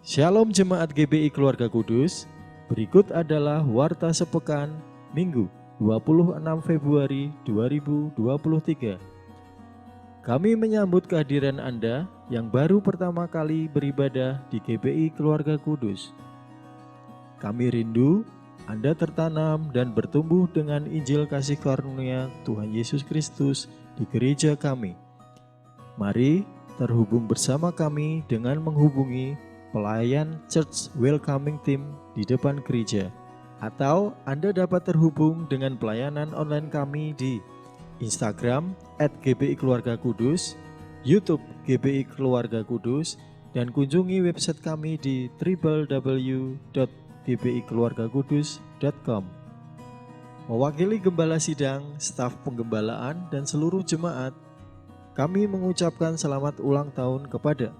Shalom Jemaat GBI Keluarga Kudus. Berikut adalah Warta Sepekan Minggu 26 Februari 2023. Kami menyambut kehadiran Anda yang baru pertama kali beribadah di GBI Keluarga Kudus. Kami rindu Anda tertanam dan bertumbuh dengan Injil kasih karunia Tuhan Yesus Kristus di gereja kami. Mari terhubung bersama kami dengan menghubungi pelayan Church Welcoming Team di depan gereja, atau Anda dapat terhubung dengan pelayanan online kami di Instagram @GBI Keluarga Kudus, YouTube GBI Keluarga Kudus, dan kunjungi website kami di www.gbikeluargakudus.com. Mewakili Gembala Sidang, staf penggembalaan, dan seluruh jemaat, kami mengucapkan selamat ulang tahun kepada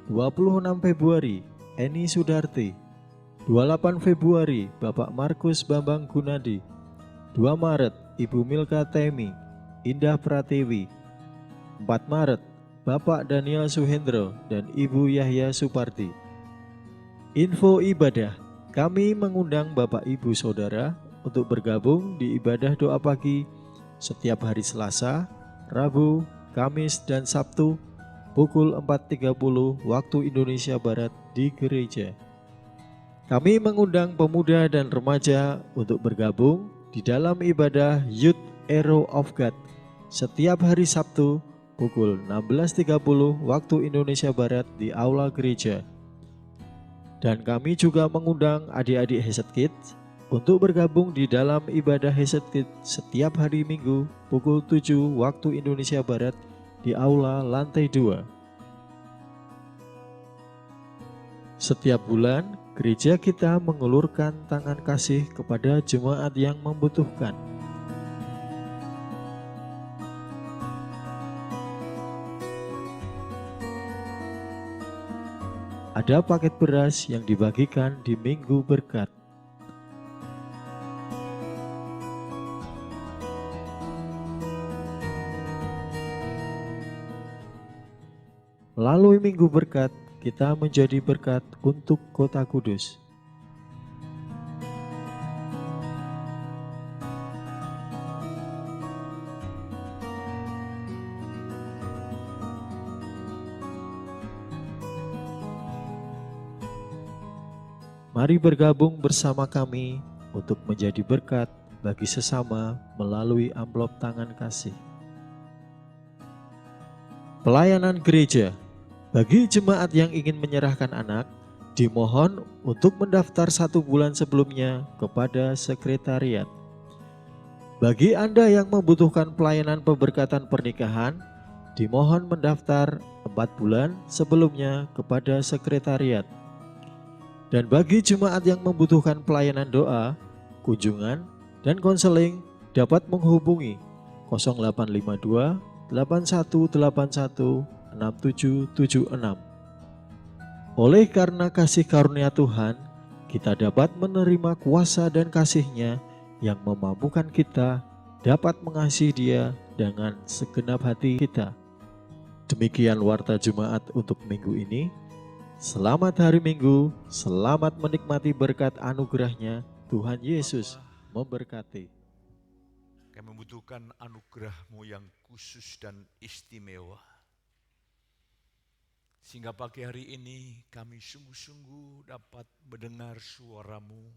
26 Februari, Eni Sudarti. 28 Februari, Bapak Markus Bambang Gunadi. 2 Maret, Ibu Milka Temi, Indah Pratewi. 4 Maret, Bapak Daniel Suhendro dan Ibu Yahya Suparti. Info ibadah, kami mengundang Bapak Ibu Saudara untuk bergabung di ibadah doa pagi setiap hari Selasa, Rabu, Kamis, dan Sabtu pukul 4.30 waktu Indonesia Barat di gereja. Kami mengundang pemuda dan remaja untuk bergabung di dalam ibadah Youth Arrow of God setiap hari Sabtu pukul 16.30 waktu Indonesia Barat di aula gereja. Dan kami juga mengundang adik-adik Hesed Kids untuk bergabung di dalam ibadah Hesed Kids setiap hari Minggu pukul 7 waktu Indonesia Barat di aula lantai 2. Setiap bulan, gereja kita mengulurkan tangan kasih kepada jemaat yang membutuhkan. Ada paket beras yang dibagikan di Minggu Berkat. Melalui Minggu Berkat, kita menjadi berkat untuk Kota Kudus. Mari bergabung bersama kami untuk menjadi berkat bagi sesama melalui amplop tangan kasih. Pelayanan gereja. Bagi jemaat yang ingin menyerahkan anak, dimohon untuk mendaftar 1 bulan sebelumnya kepada sekretariat. Bagi Anda yang membutuhkan pelayanan pemberkatan pernikahan, dimohon mendaftar 4 bulan sebelumnya kepada sekretariat. Dan bagi jemaat yang membutuhkan pelayanan doa, kunjungan, dan konseling dapat menghubungi 0852 8181 6776. Oleh karena kasih karunia Tuhan, kita dapat menerima kuasa dan kasih-Nya yang memampukan kita dapat mengasihi Dia dengan segenap hati kita. Demikian warta Jumat untuk minggu ini. Selamat hari Minggu, selamat menikmati berkat anugerah-Nya. Tuhan Yesus memberkati. Kami membutuhkan anugerah-Mu yang khusus dan istimewa. Sehingga pagi hari ini kami sungguh-sungguh dapat mendengar suara-Mu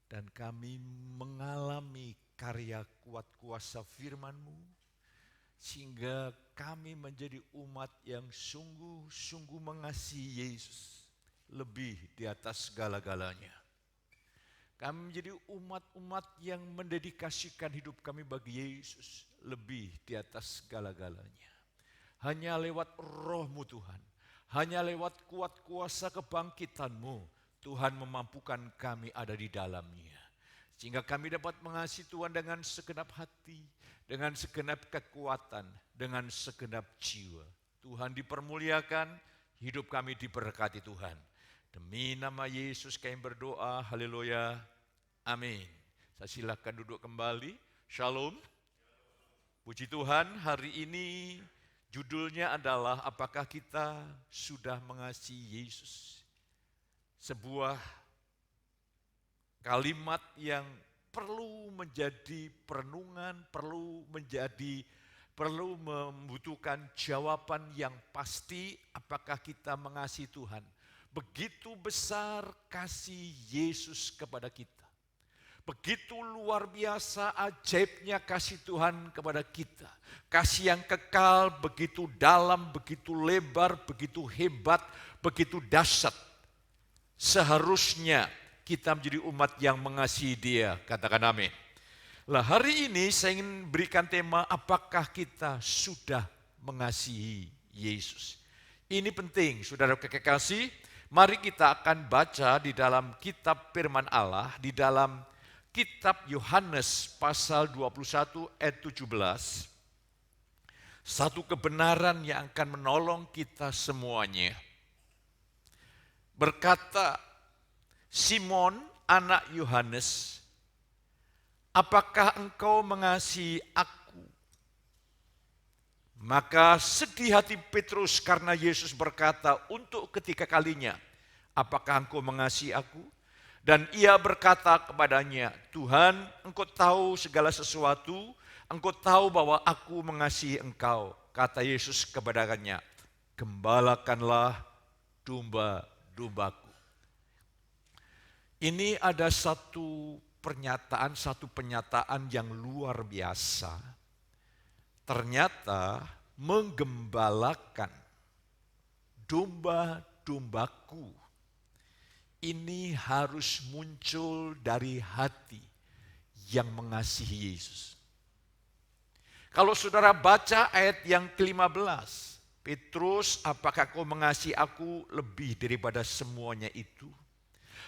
dan kami mengalami karya kuat kuasa firman-Mu sehingga kami menjadi umat yang sungguh-sungguh mengasihi Yesus lebih di atas segala-galanya. Kami menjadi umat-umat yang mendedikasikan hidup kami bagi Yesus lebih di atas segala-galanya. Hanya lewat Roh-Mu Tuhan, hanya lewat kuat kuasa kebangkitan-Mu, Tuhan memampukan kami ada di dalamnya. Sehingga kami dapat mengasihi Tuhan dengan segenap hati, dengan segenap kekuatan, dengan segenap jiwa. Tuhan dipermuliakan, hidup kami diberkati Tuhan. Demi nama Yesus kami berdoa, haleluya, amin. Saya silakan duduk kembali, shalom. Puji Tuhan, hari ini judulnya adalah apakah kita sudah mengasihi Yesus. sebuah kalimat yang perlu menjadi perenungan, perlu membutuhkan jawaban yang pasti, apakah kita mengasihi Tuhan. Begitu besar kasih Yesus kepada kita. Begitu luar biasa ajaibnya kasih Tuhan kepada kita. Kasih yang kekal, begitu dalam, begitu lebar, begitu hebat, begitu dahsyat. Seharusnya kita menjadi umat yang mengasihi Dia. Katakan amin. Lah, hari ini saya ingin berikan tema, apakah kita sudah mengasihi Yesus. Ini penting, saudara kekasih. Mari kita akan baca di dalam kitab firman Allah, di dalam kitab Yohanes pasal 21 ayat 17. Satu kebenaran yang akan menolong kita semuanya. Berkata Simon anak Yohanes, apakah engkau mengasihi aku? Maka sedih hati Petrus karena Yesus berkata untuk ketiga kalinya, apakah engkau mengasihi aku? Dan ia berkata kepadanya, Tuhan, engkau tahu segala sesuatu, engkau tahu bahwa aku mengasihi engkau. Kata Yesus kepadanya, gembalakanlah domba-dombaku. Ini ada satu penyataan yang luar biasa. Ternyata menggembalakan domba-dombaku ini harus muncul dari hati yang mengasihi Yesus. Kalau saudara baca ayat yang ke-15, Petrus, apakah kau mengasihi aku lebih daripada semuanya itu?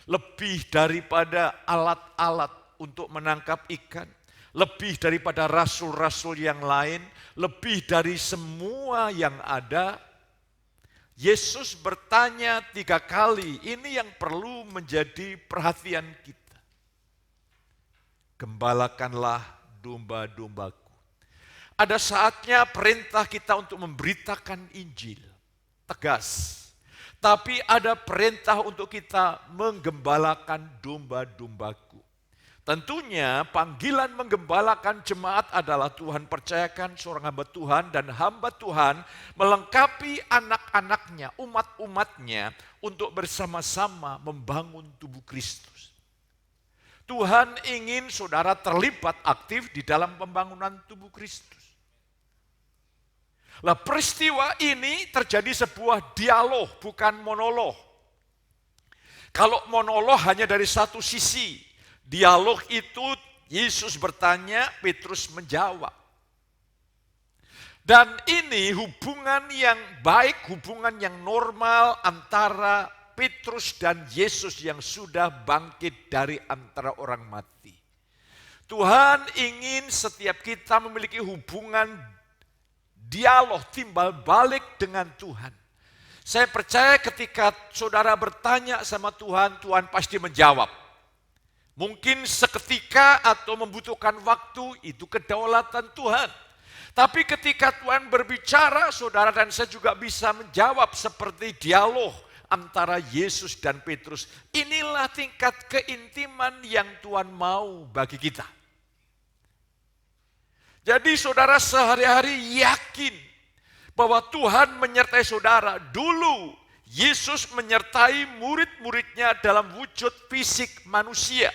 Lebih daripada alat-alat untuk menangkap ikan, lebih daripada rasul-rasul yang lain, lebih dari semua yang ada. Yesus bertanya 3 kali, ini yang perlu menjadi perhatian kita. Gembalakanlah domba-dombaku. Ada saatnya perintah kita untuk memberitakan Injil, tegas. Tapi ada perintah untuk kita menggembalakan domba-dombaku. Tentunya panggilan menggembalakan jemaat adalah Tuhan percayakan seorang hamba Tuhan dan hamba Tuhan melengkapi anak-anaknya, umat-umatnya untuk bersama-sama membangun tubuh Kristus. Tuhan ingin saudara terlibat aktif di dalam pembangunan tubuh Kristus. Lah, peristiwa ini terjadi sebuah dialog, bukan monolog. Kalau monolog hanya dari satu sisi, dialog itu Yesus bertanya, Petrus menjawab. Dan ini hubungan yang baik, hubungan yang normal antara Petrus dan Yesus yang sudah bangkit dari antara orang mati. Tuhan ingin setiap kita memiliki hubungan dialog timbal balik dengan Tuhan. Saya percaya ketika saudara bertanya sama Tuhan, Tuhan pasti menjawab. Mungkin seketika atau membutuhkan waktu, itu kedaulatan Tuhan. Tapi ketika Tuhan berbicara, saudara dan saya juga bisa menjawab seperti dialog antara Yesus dan Petrus. Inilah tingkat keintiman yang Tuhan mau bagi kita. Jadi saudara sehari-hari yakin bahwa Tuhan menyertai saudara. Dulu Yesus menyertai murid-muridnya dalam wujud fisik manusia.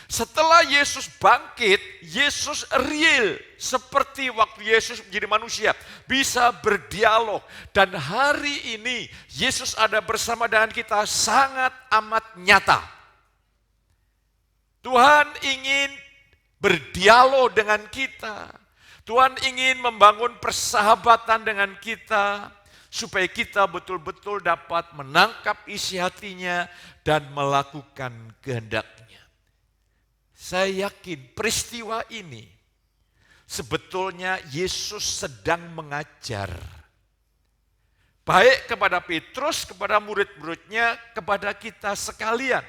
Setelah Yesus bangkit, Yesus real seperti waktu Yesus menjadi manusia. Bisa berdialog. Dan hari ini Yesus ada bersama dengan kita sangat amat nyata. Tuhan ingin berdialog dengan kita. Tuhan ingin membangun persahabatan dengan kita supaya kita betul-betul dapat menangkap isi hatinya dan melakukan kehendaknya. Saya yakin peristiwa ini sebetulnya Yesus sedang mengajar. Baik kepada Petrus, kepada murid-muridnya, kepada kita sekalian.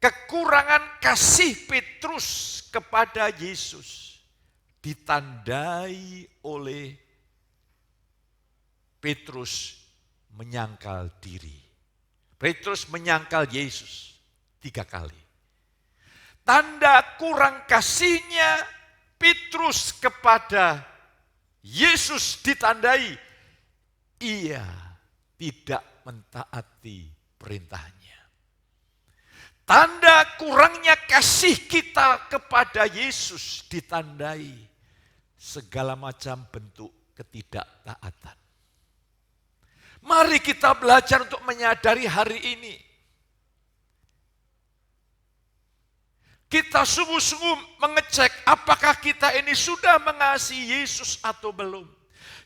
Kekurangan kasih Petrus kepada Yesus ditandai oleh Petrus menyangkal diri. Petrus menyangkal Yesus 3 kali. Tanda kurang kasihnya Petrus kepada Yesus ditandai ia tidak mentaati perintahnya. Tanda kurangnya kasih kita kepada Yesus ditandai segala macam bentuk ketidaktaatan. Mari kita belajar untuk menyadari hari ini. Kita sungguh-sungguh mengecek apakah kita ini sudah mengasihi Yesus atau belum.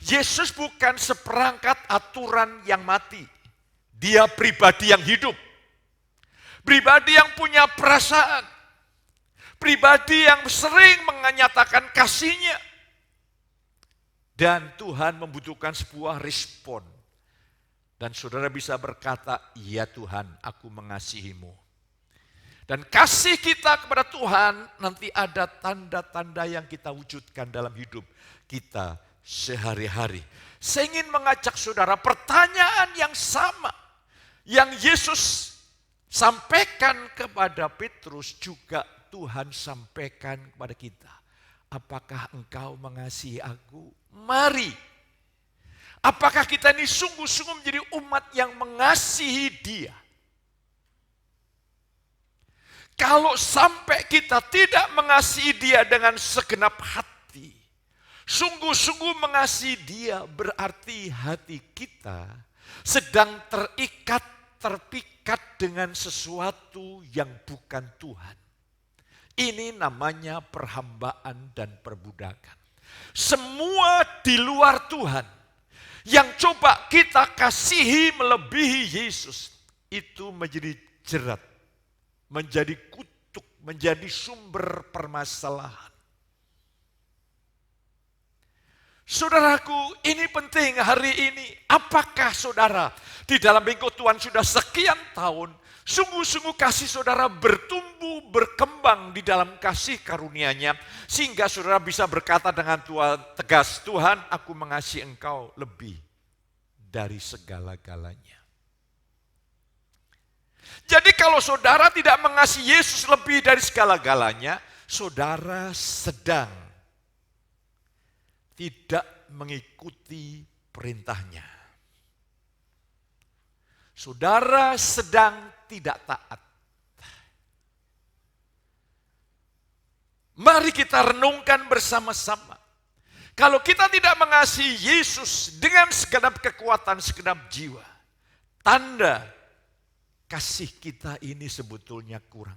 Yesus bukan seperangkat aturan yang mati. Dia pribadi yang hidup. Pribadi yang punya perasaan. Pribadi yang sering menyatakan kasihnya. Dan Tuhan membutuhkan sebuah respon. Dan saudara bisa berkata, "Ya Tuhan, aku mengasihimu." Dan kasih kita kepada Tuhan nanti ada tanda-tanda yang kita wujudkan dalam hidup kita sehari-hari. Saya ingin mengajak saudara pertanyaan yang sama yang Yesus sampaikan kepada Petrus juga Tuhan sampaikan kepada kita. Apakah engkau mengasihi aku? Mari. Apakah kita ini sungguh-sungguh menjadi umat yang mengasihi Dia? Kalau sampai kita tidak mengasihi Dia dengan segenap hati, sungguh-sungguh mengasihi Dia berarti hati kita sedang terpikat dengan sesuatu yang bukan Tuhan. Ini namanya perhambaan dan perbudakan. Semua di luar Tuhan yang coba kita kasihi melebihi Yesus itu menjadi jerat, menjadi kutuk, menjadi sumber permasalahan. Saudaraku, ini penting hari ini. Apakah saudara di dalam mengikut Tuhan sudah sekian tahun, sungguh-sungguh kasih saudara bertumbuh, berkembang di dalam kasih karunia-Nya, sehingga saudara bisa berkata dengan tegas, "Tuhan, aku mengasihi Engkau lebih dari segala-galanya." Jadi kalau saudara tidak mengasihi Yesus lebih dari segala-galanya, saudara sedang tidak mengikuti perintahnya. Saudara sedang tidak taat. Mari kita renungkan bersama-sama. Kalau kita tidak mengasihi Yesus dengan segenap kekuatan, segenap jiwa, tanda kasih kita ini sebetulnya kurang.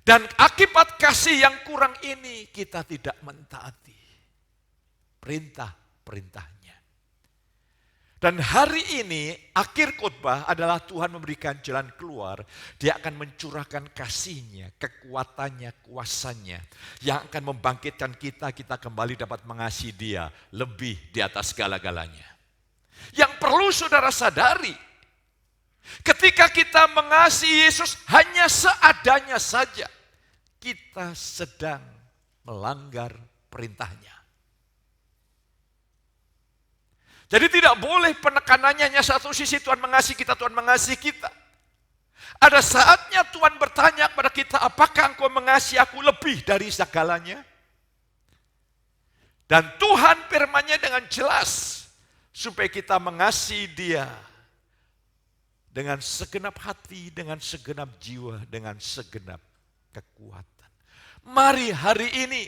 Dan akibat kasih yang kurang ini, kita tidak mentaati perintah-perintahnya. Dan hari ini, akhir khotbah adalah Tuhan memberikan jalan keluar. Dia akan mencurahkan kasih-Nya, kekuatannya, kuasanya. Yang akan membangkitkan kita kembali dapat mengasihi Dia lebih di atas segala-galanya. Yang perlu saudara sadari, ketika kita mengasihi Yesus hanya seadanya saja, kita sedang melanggar perintah-Nya. Jadi tidak boleh penekanannya hanya satu sisi, Tuhan mengasihi kita, Tuhan mengasihi kita. Ada saatnya Tuhan bertanya kepada kita, apakah engkau mengasihi aku lebih dari segalanya? Dan Tuhan firman-Nya dengan jelas, supaya kita mengasihi Dia dengan segenap hati, dengan segenap jiwa, dengan segenap kekuatan. Mari hari ini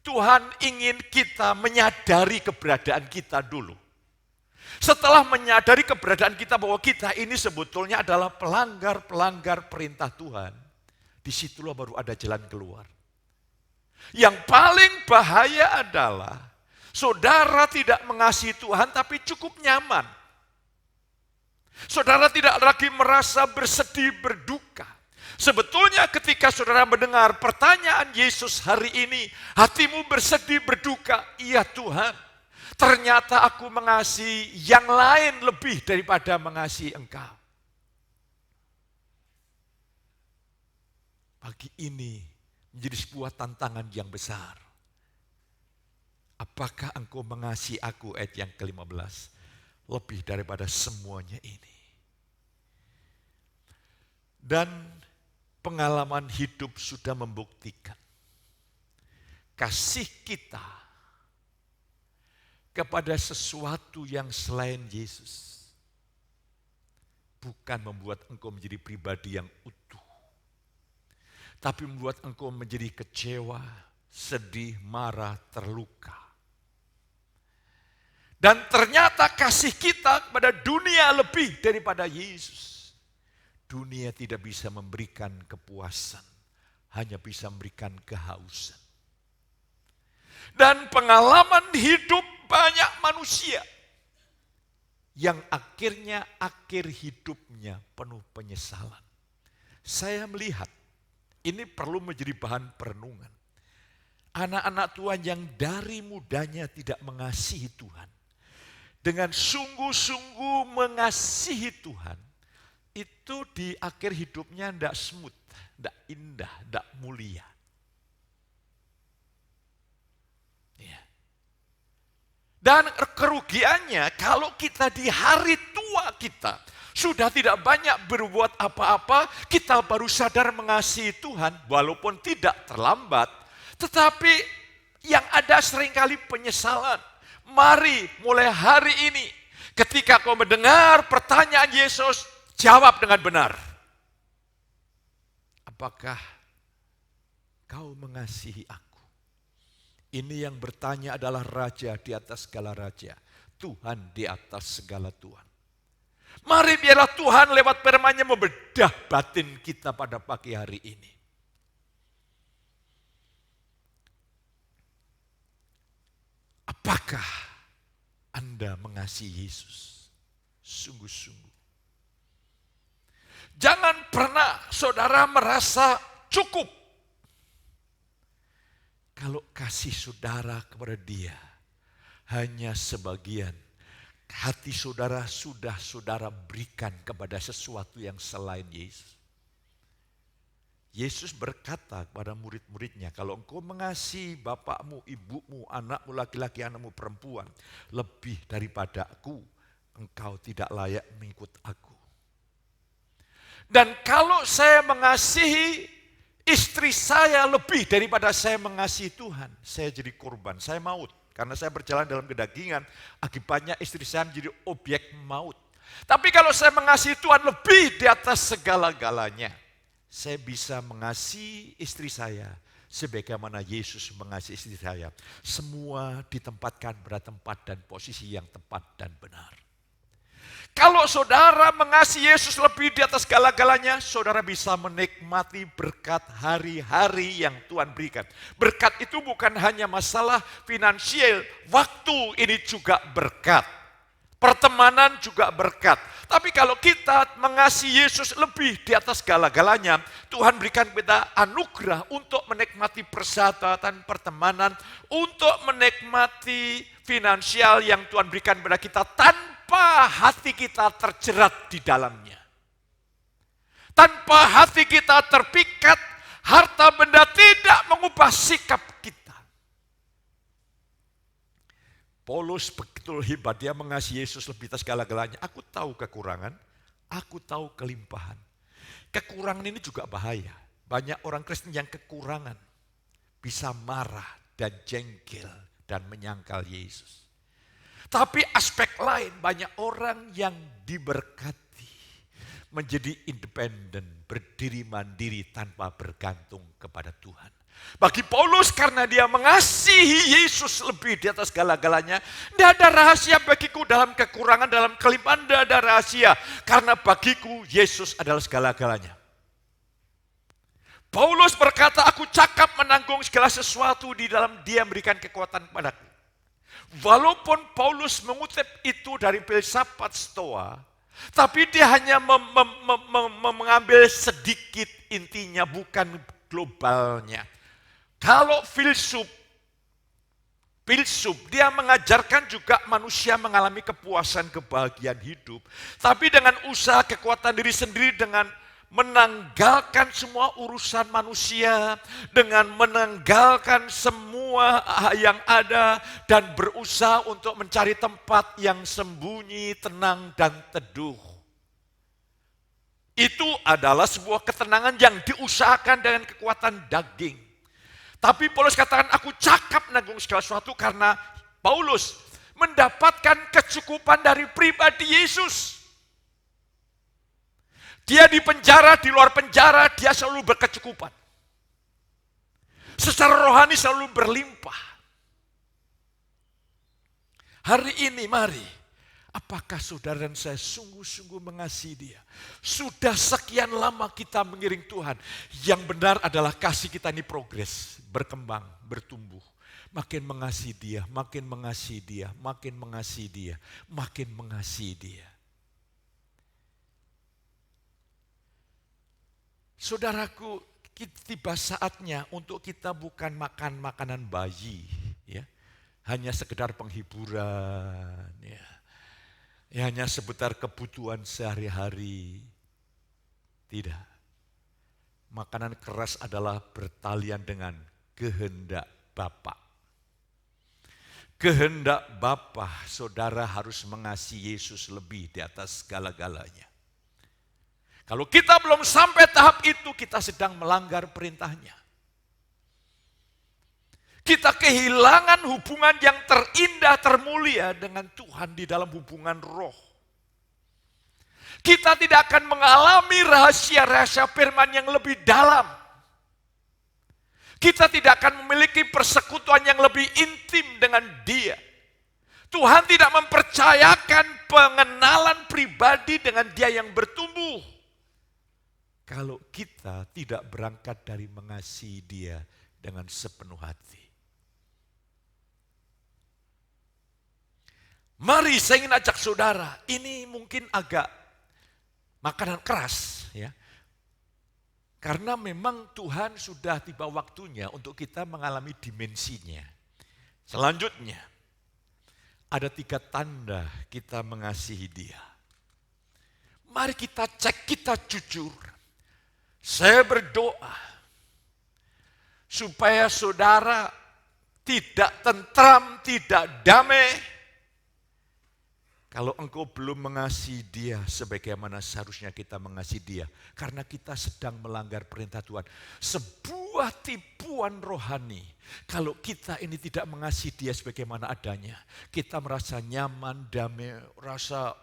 Tuhan ingin kita menyadari keberadaan kita dulu. Setelah menyadari keberadaan kita bahwa kita ini sebetulnya adalah pelanggar-pelanggar perintah Tuhan, disitulah baru ada jalan keluar. Yang paling bahaya adalah saudara tidak mengasihi Tuhan tapi cukup nyaman. Saudara tidak lagi merasa bersedih, berduka. Sebetulnya ketika saudara mendengar pertanyaan Yesus hari ini, hatimu bersedih, berduka, iya Tuhan. Ternyata aku mengasihi yang lain lebih daripada mengasihi Engkau. Pagi ini menjadi sebuah tantangan yang besar. Apakah engkau mengasihi aku? Ayat yang ke-15. lebih daripada semuanya ini. Dan pengalaman hidup sudah membuktikan kasih kita kepada sesuatu yang selain Yesus bukan membuat engkau menjadi pribadi yang utuh, tapi membuat engkau menjadi kecewa, sedih, marah, terluka. Dan ternyata kasih kita kepada dunia lebih daripada Yesus. Dunia tidak bisa memberikan kepuasan, hanya bisa memberikan kehausan. Dan pengalaman hidup banyak manusia yang akhirnya akhir hidupnya penuh penyesalan. Saya melihat ini perlu menjadi bahan perenungan. Anak-anak Tuhan yang dari mudanya tidak mengasihi Tuhan, dengan sungguh-sungguh mengasihi Tuhan, itu di akhir hidupnya tidak smooth, tidak indah, tidak mulia. Ya. Dan kerugiannya kalau kita di hari tua kita sudah tidak banyak berbuat apa-apa, kita baru sadar mengasihi Tuhan walaupun tidak terlambat, tetapi yang ada seringkali penyesalan. Mari mulai hari ini ketika kau mendengar pertanyaan Yesus, jawab dengan benar. Apakah kau mengasihi aku? Ini yang bertanya adalah Raja di atas segala raja, Tuhan di atas segala Tuhan. Mari biarlah Tuhan lewat firman-Nya membedah batin kita pada pagi hari ini. Apakah Anda mengasihi Yesus sungguh-sungguh? Jangan pernah saudara merasa cukup kalau kasih saudara kepada Dia hanya sebagian. Hati saudara sudah saudara berikan kepada sesuatu yang selain Yesus. Yesus berkata kepada murid-muridnya, kalau engkau mengasihi bapakmu, ibumu, anakmu laki-laki, anakmu perempuan lebih daripada aku, engkau tidak layak mengikut aku. Dan kalau saya mengasihi istri saya lebih daripada saya mengasihi Tuhan, saya jadi korban, saya maut. Karena saya berjalan dalam kedagingan, akibatnya istri saya menjadi objek maut. Tapi kalau saya mengasihi Tuhan lebih di atas segala-galanya, saya bisa mengasihi istri saya sebagaimana Yesus mengasihi istri saya. Semua ditempatkan pada tempat dan posisi yang tepat dan benar. Kalau saudara mengasihi Yesus lebih di atas segala-galanya, saudara bisa menikmati berkat hari-hari yang Tuhan berikan. Berkat itu bukan hanya masalah finansial, waktu ini juga berkat. Pertemanan juga berkat. Tapi kalau kita mengasihi Yesus lebih di atas segala-galanya, Tuhan berikan kita anugerah untuk menikmati persahabatan, pertemanan, untuk menikmati finansial yang Tuhan berikan kepada kita tanpa hati kita terjerat di dalamnya. Tanpa hati kita terpikat, harta benda tidak mengubah sikap kita. Paulus betul hebat, dia mengasihi Yesus lebih atas segala-galanya. Aku tahu kekurangan, aku tahu kelimpahan. Kekurangan ini juga bahaya. Banyak orang Kristen yang kekurangan bisa marah dan jengkel dan menyangkal Yesus. Tapi aspek lain, banyak orang yang diberkati menjadi independen, berdiri mandiri tanpa bergantung kepada Tuhan. Bagi Paulus, karena dia mengasihi Yesus lebih di atas segala-galanya, tidak ada rahasia bagiku dalam kekurangan, dalam kelimpahan, tidak ada rahasia. Karena bagiku Yesus adalah segala-galanya. Paulus berkata, aku cakap menanggung segala sesuatu di dalam Dia memberikan kekuatan kepadaku. Walaupun Paulus mengutip itu dari filsafat Stoa, tapi dia hanya mengambil sedikit intinya, bukan globalnya. Kalau filsuf, dia mengajarkan juga manusia mengalami kepuasan, kebahagiaan hidup. Tapi dengan usaha kekuatan diri sendiri, dengan menanggalkan semua urusan manusia, dengan menanggalkan semua semua yang ada dan berusaha untuk mencari tempat yang sembunyi, tenang, dan teduh. Itu adalah sebuah ketenangan yang diusahakan dengan kekuatan daging. Tapi Paulus katakan, aku cakap menanggung segala sesuatu karena Paulus mendapatkan kecukupan dari pribadi Yesus. Dia di penjara, di luar penjara, dia selalu berkecukupan. Secara rohani selalu berlimpah. Hari ini mari, apakah saudara dan saya sungguh-sungguh mengasihi dia? Sudah sekian lama kita mengiring Tuhan. Yang benar adalah kasih kita ini progres, berkembang, bertumbuh. Makin mengasihi dia, makin mengasihi dia, makin mengasihi dia, makin mengasihi dia. Saudaraku, tiba saatnya untuk kita bukan makan makanan bayi, ya, hanya sekedar penghiburan, ya, hanya seputar kebutuhan sehari-hari. Tidak, makanan keras adalah bertalian dengan kehendak Bapa. Kehendak Bapa, saudara harus mengasihi Yesus lebih di atas segala-galanya. Kalau kita belum sampai tahap itu, kita sedang melanggar perintahnya. Kita kehilangan hubungan yang terindah, termulia dengan Tuhan di dalam hubungan roh. Kita tidak akan mengalami rahasia-rahasia firman yang lebih dalam. Kita tidak akan memiliki persekutuan yang lebih intim dengan Dia. Tuhan tidak mempercayakan pengenalan pribadi dengan Dia yang bertumbuh. Kalau kita tidak berangkat dari mengasihi Dia dengan sepenuh hati. Mari saya ingin ajak saudara, ini mungkin agak makanan keras, ya. Karena memang Tuhan sudah tiba waktunya untuk kita mengalami dimensinya. Selanjutnya, ada 3 tanda kita mengasihi Dia. Mari kita cek, kita jujur. Saya berdoa supaya saudara tidak tentram, tidak damai. Kalau engkau belum mengasihi Dia sebagaimana seharusnya kita mengasihi Dia. Karena kita sedang melanggar perintah Tuhan. Sebuah tipuan rohani. Kalau kita ini tidak mengasihi Dia sebagaimana adanya. Kita merasa nyaman, damai, rasa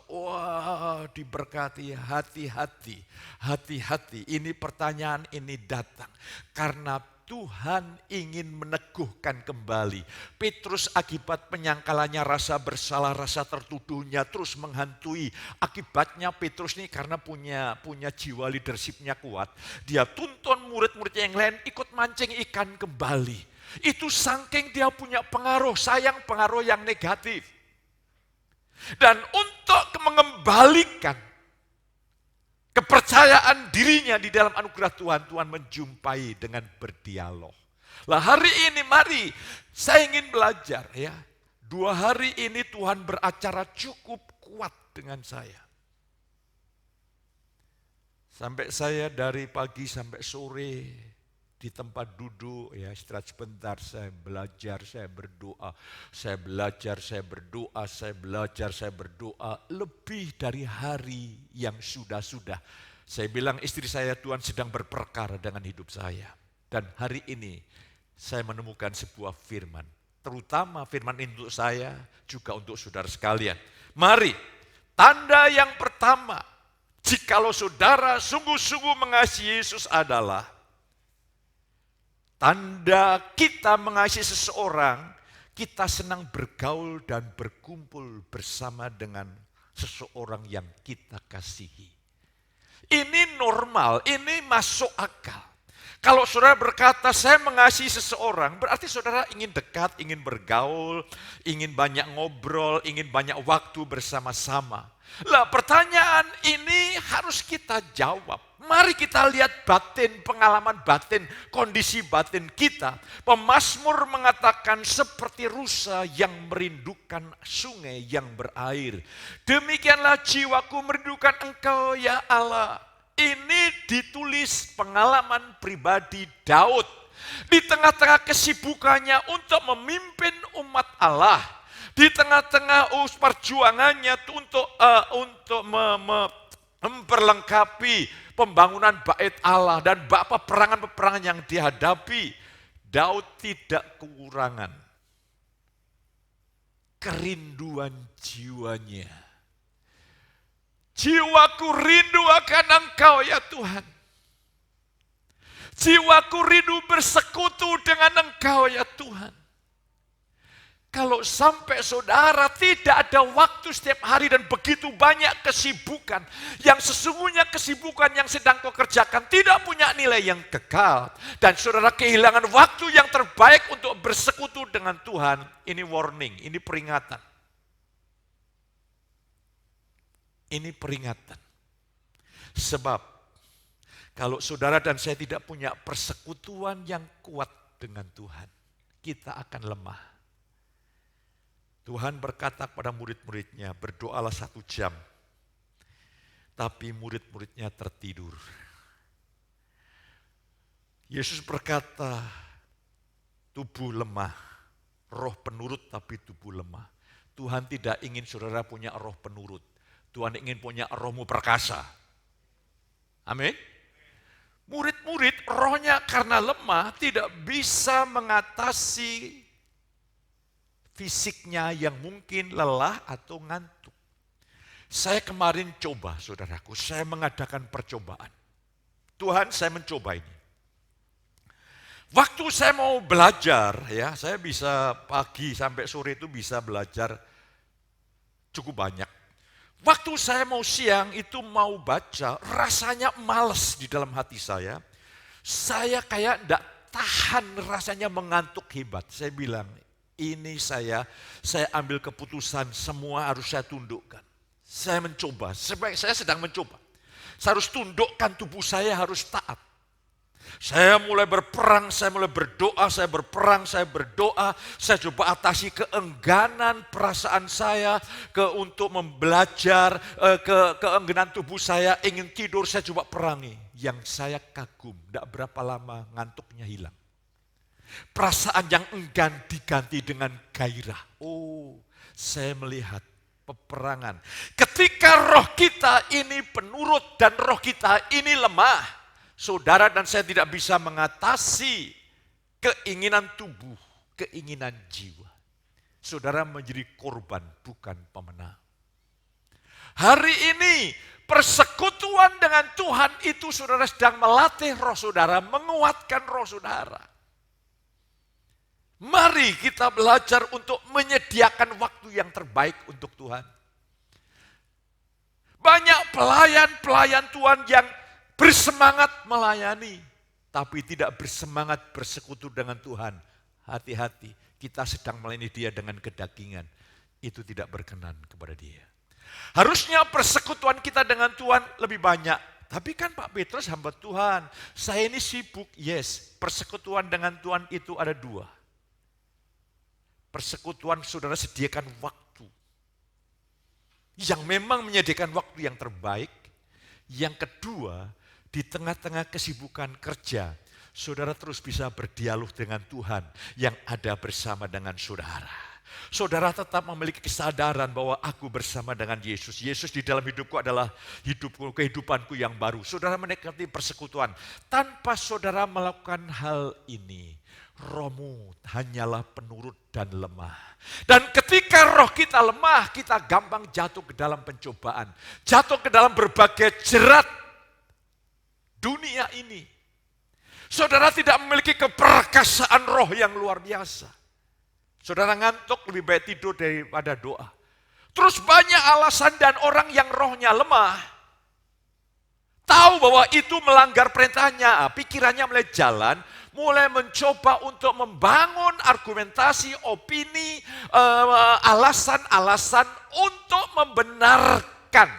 wah diberkati, hati-hati. Hati-hati, ini pertanyaan ini datang. Karena Tuhan ingin meneguhkan kembali. Petrus akibat penyangkalannya, rasa bersalah, rasa tertuduhnya terus menghantui. Akibatnya Petrus ini karena punya jiwa leadershipnya kuat. Dia tuntun murid-muridnya yang lain ikut mancing ikan kembali. Itu saking dia punya pengaruh, sayang pengaruh yang negatif. Dan untuk mengembalikan kepercayaan dirinya di dalam anugerah Tuhan, Tuhan menjumpai dengan berdialog. Lah hari ini mari saya ingin belajar, ya. 2 hari ini Tuhan beracara cukup kuat dengan saya. Sampai saya dari pagi sampai sore di tempat duduk, ya, istirahat sebentar, saya belajar, saya berdoa, saya belajar, saya berdoa, saya belajar, saya berdoa, lebih dari hari yang sudah-sudah. Saya bilang istri saya, Tuhan sedang berperkara dengan hidup saya. Dan hari ini saya menemukan sebuah firman, terutama firman ini untuk saya, juga untuk saudara sekalian. Mari, tanda yang pertama, jikalau saudara sungguh-sungguh mengasihi Yesus adalah tanda kita mengasihi seseorang, kita senang bergaul dan berkumpul bersama dengan seseorang yang kita kasihi. Ini normal, ini masuk akal. Kalau saudara berkata, saya mengasihi seseorang, berarti saudara ingin dekat, ingin bergaul, ingin banyak ngobrol, ingin banyak waktu bersama-sama. Lah pertanyaan ini harus kita jawab. Mari kita lihat batin, pengalaman batin, kondisi batin kita. Pemazmur mengatakan seperti rusa yang merindukan sungai yang berair. Demikianlah jiwaku merindukan Engkau ya Allah. Ini ditulis pengalaman pribadi Daud. di tengah-tengah kesibukannya untuk memimpin umat Allah, di tengah-tengah perjuangannya untuk memperlengkapi pembangunan bait Allah dan peperangan-peperangan yang dihadapi, Daud tidak kekurangan kerinduan jiwanya. Jiwaku rindu akan Engkau ya Tuhan. Jiwaku rindu bersekutu dengan Engkau ya Tuhan. Kalau sampai saudara tidak ada waktu setiap hari dan begitu banyak kesibukan, yang sesungguhnya kesibukan yang sedang kau kerjakan tidak punya nilai yang kekal, dan saudara kehilangan waktu yang terbaik untuk bersekutu dengan Tuhan, ini warning, ini peringatan. Ini peringatan. Sebab kalau saudara dan saya tidak punya persekutuan yang kuat dengan Tuhan, kita akan lemah. Tuhan berkata kepada murid-muridnya, berdoalah 1 jam. Tapi murid-muridnya tertidur. Yesus berkata, tubuh lemah, roh penurut tapi tubuh lemah. Tuhan tidak ingin saudara punya roh penurut. Tuhan ingin punya rohmu perkasa. Amin. Murid-murid rohnya karena lemah tidak bisa mengatasi fisiknya yang mungkin lelah atau ngantuk. Saya kemarin coba, saudaraku, saya mengadakan percobaan. Tuhan, saya mencoba ini. Waktu saya mau belajar, ya, saya bisa pagi sampai sore itu bisa belajar cukup banyak. Waktu saya mau siang itu mau baca, rasanya males di dalam hati saya. Saya kayak tidak tahan rasanya mengantuk hebat. Saya bilang, ini saya ambil keputusan semua harus saya tundukkan. Saya mencoba, saya sedang mencoba. Saya harus tundukkan tubuh saya, harus taat. Saya mulai berperang, saya mulai berdoa, saya berperang, saya berdoa. Saya coba atasi keengganan perasaan saya untuk membelajar, keengganan tubuh saya, ingin tidur, saya coba perangi. Yang saya kagum, tidak berapa lama ngantuknya hilang. Perasaan yang enggan diganti dengan gairah. Oh, saya melihat peperangan. Ketika roh kita ini penurut dan roh kita ini lemah, saudara dan saya tidak bisa mengatasi keinginan tubuh, keinginan jiwa. Saudara menjadi korban, bukan pemenang. Hari ini persekutuan dengan Tuhan itu saudara sedang melatih roh saudara, menguatkan roh saudara. Mari kita belajar untuk menyediakan waktu yang terbaik untuk Tuhan. Banyak pelayan-pelayan Tuhan yang bersemangat melayani, tapi tidak bersemangat bersekutu dengan Tuhan. Hati-hati, kita sedang melayani dia dengan kedagingan. Itu tidak berkenan kepada dia. Harusnya persekutuan kita dengan Tuhan lebih banyak. Tapi kan Pak Petrus hamba Tuhan, saya ini sibuk. Yes, persekutuan dengan Tuhan itu ada 2. Persekutuan saudara sediakan waktu. Yang memang menyediakan waktu yang terbaik. Yang kedua, di tengah-tengah kesibukan kerja, saudara terus bisa berdialog dengan Tuhan yang ada bersama dengan saudara. Saudara tetap memiliki kesadaran bahwa aku bersama dengan Yesus. Yesus di dalam hidupku adalah kehidupanku yang baru. Saudara menikmati persekutuan. Tanpa saudara melakukan hal ini, rohmu hanyalah penurut dan lemah. Dan ketika roh kita lemah, kita gampang jatuh ke dalam pencobaan. Jatuh ke dalam berbagai jerat dunia ini. Saudara tidak memiliki keperkasaan roh yang luar biasa. Saudara ngantuk, lebih baik tidur daripada doa. Terus banyak alasan dan orang yang rohnya lemah, tahu bahwa itu melanggar perintahnya, pikirannya mulai jalan, mulai mencoba untuk membangun argumentasi, opini, alasan-alasan untuk membenarkan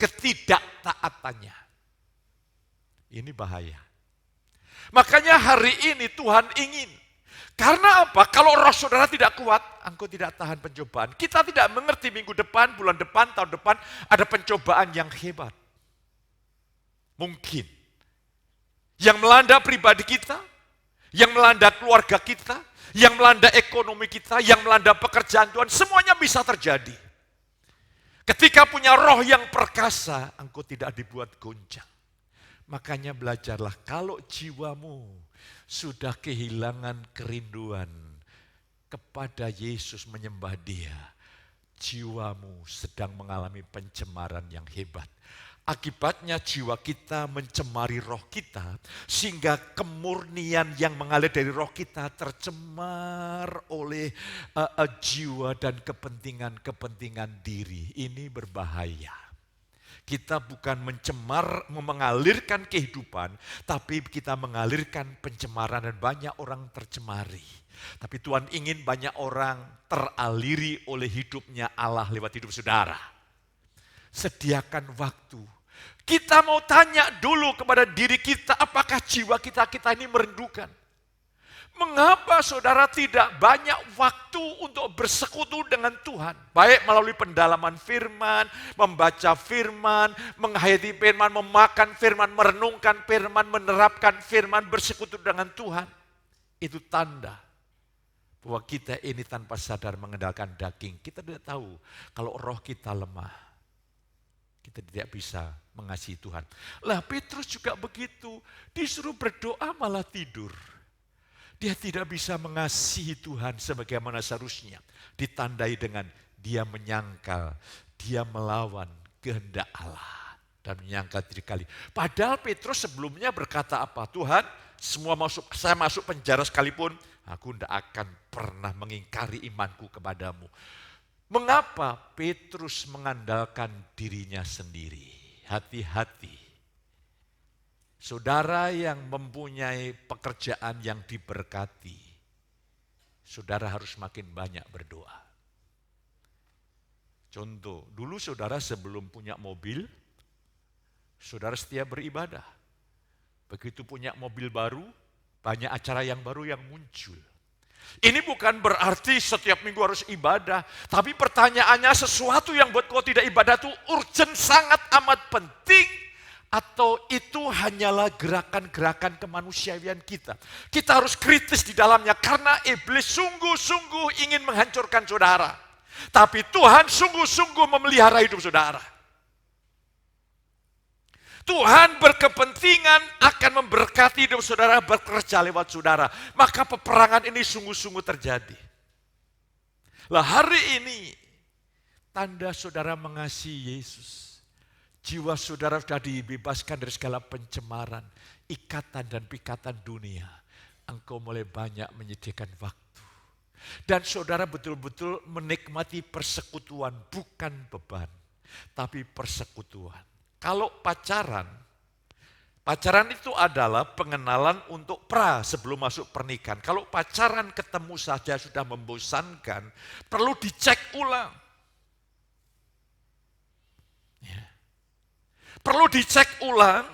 ketidaktaatannya. Ini bahaya. Makanya hari ini Tuhan ingin. Karena apa? Kalau roh saudara tidak kuat, engkau tidak tahan pencobaan. Kita tidak mengerti minggu depan, bulan depan, tahun depan ada pencobaan yang hebat. Mungkin. Yang melanda pribadi kita, yang melanda keluarga kita, yang melanda ekonomi kita, yang melanda pekerjaan Tuhan, semuanya bisa terjadi. Ketika punya roh yang perkasa, engkau tidak dibuat goncang. Makanya belajarlah, kalau jiwamu sudah kehilangan kerinduan kepada Yesus, menyembah Dia, jiwamu sedang mengalami pencemaran yang hebat. Akibatnya jiwa kita mencemari roh kita, sehingga kemurnian yang mengalir dari roh kita tercemar oleh jiwa dan kepentingan-kepentingan diri. Ini berbahaya. Kita bukan mengalirkan kehidupan, tapi kita mengalirkan pencemaran dan banyak orang tercemari. Tapi Tuhan ingin banyak orang teraliri oleh hidupnya Allah lewat hidup saudara. Sediakan waktu. Kita mau tanya dulu kepada diri kita, apakah jiwa kita ini merindukan? Mengapa saudara tidak banyak waktu untuk bersekutu dengan Tuhan? Baik melalui pendalaman firman, membaca firman, menghayati firman, memakan firman, merenungkan firman, menerapkan firman, bersekutu dengan Tuhan. Itu tanda bahwa kita ini tanpa sadar mengandalkan daging. Kita tidak tahu kalau roh kita lemah. Kita tidak bisa mengasihi Tuhan. Lah Petrus juga begitu, disuruh berdoa malah tidur. Dia tidak bisa mengasihi Tuhan sebagaimana seharusnya. Ditandai dengan dia menyangkal, dia melawan kehendak Allah. Dan menyangkal 3 kali. Padahal Petrus sebelumnya berkata apa? Tuhan, saya masuk penjara sekalipun, aku tidak akan pernah mengingkari imanku kepadamu. Mengapa Petrus mengandalkan dirinya sendiri? Hati-hati. Saudara yang mempunyai pekerjaan yang diberkati, saudara harus makin banyak berdoa. Contoh, dulu saudara sebelum punya mobil, saudara setia beribadah. Begitu punya mobil baru, banyak acara yang baru yang muncul. Ini bukan berarti setiap minggu harus ibadah, tapi pertanyaannya, sesuatu yang buat kau tidak ibadah itu urgent, sangat amat penting, atau itu hanyalah gerakan-gerakan kemanusiaan kita. Kita harus kritis di dalamnya, karena iblis sungguh-sungguh ingin menghancurkan saudara. Tapi Tuhan sungguh-sungguh memelihara hidup saudara. Tuhan berkepentingan akan memberkati hidup saudara, bekerja lewat saudara. Maka peperangan ini sungguh-sungguh terjadi. Lah hari ini, tanda saudara mengasihi Yesus. Jiwa saudara sudah dibebaskan dari segala pencemaran, ikatan dan pikatan dunia. Engkau mulai banyak menyediakan waktu. Dan saudara betul-betul menikmati persekutuan, bukan beban, tapi persekutuan. Kalau pacaran itu adalah pengenalan untuk sebelum masuk pernikahan. Kalau pacaran ketemu saja sudah membosankan, perlu dicek ulang. Ya. Perlu dicek ulang,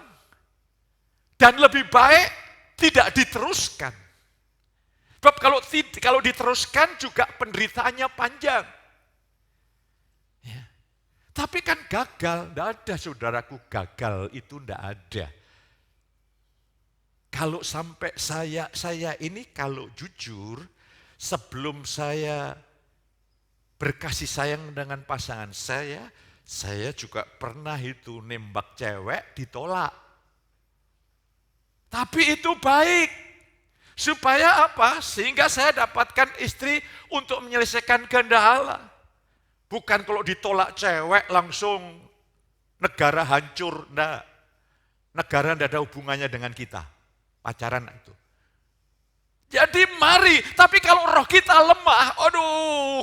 dan lebih baik tidak diteruskan. Sebab kalau diteruskan juga penderitaannya panjang. Tapi kan gagal, tidak ada saudaraku, gagal itu tidak ada. Kalau sampai saya ini kalau jujur, sebelum saya berkasih sayang dengan pasangan saya juga pernah itu nembak cewek ditolak. Tapi itu baik. Supaya apa? Sehingga saya dapatkan istri untuk menyelesaikan kehendak Allah. Bukan kalau ditolak cewek langsung negara hancur, enggak. Negara tidak ada hubungannya dengan kita, pacaran itu. Jadi mari, tapi kalau roh kita lemah,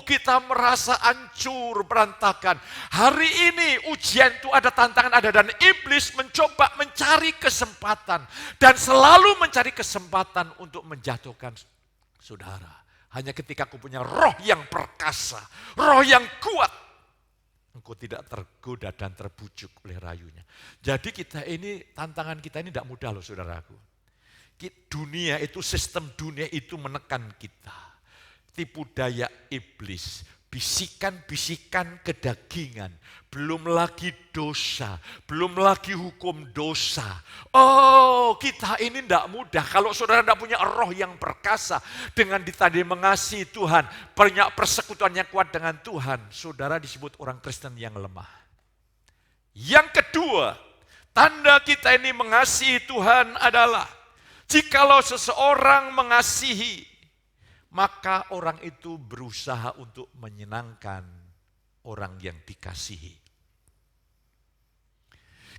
kita merasa hancur, berantakan. Hari ini ujian itu ada, tantangan ada, dan iblis mencoba mencari kesempatan. Dan selalu mencari kesempatan untuk menjatuhkan saudara. Hanya ketika kau punya roh yang perkasa, roh yang kuat, engkau tidak tergoda dan terbujuk oleh rayunya. Jadi tantangan kita ini tidak mudah loh saudaraku. Dunia itu, sistem dunia itu menekan kita. Tipu daya iblis, bisikan-bisikan kedagingan, belum lagi dosa, belum lagi hukum dosa. Oh, kita ini tidak mudah. Kalau saudara tidak punya roh yang perkasa, dengan ditandai mengasihi Tuhan, banyak persekutuan yang kuat dengan Tuhan, saudara disebut orang Kristen yang lemah. Yang kedua, tanda kita ini mengasihi Tuhan adalah, jikalau seseorang mengasihi, maka orang itu berusaha untuk menyenangkan orang yang dikasihi.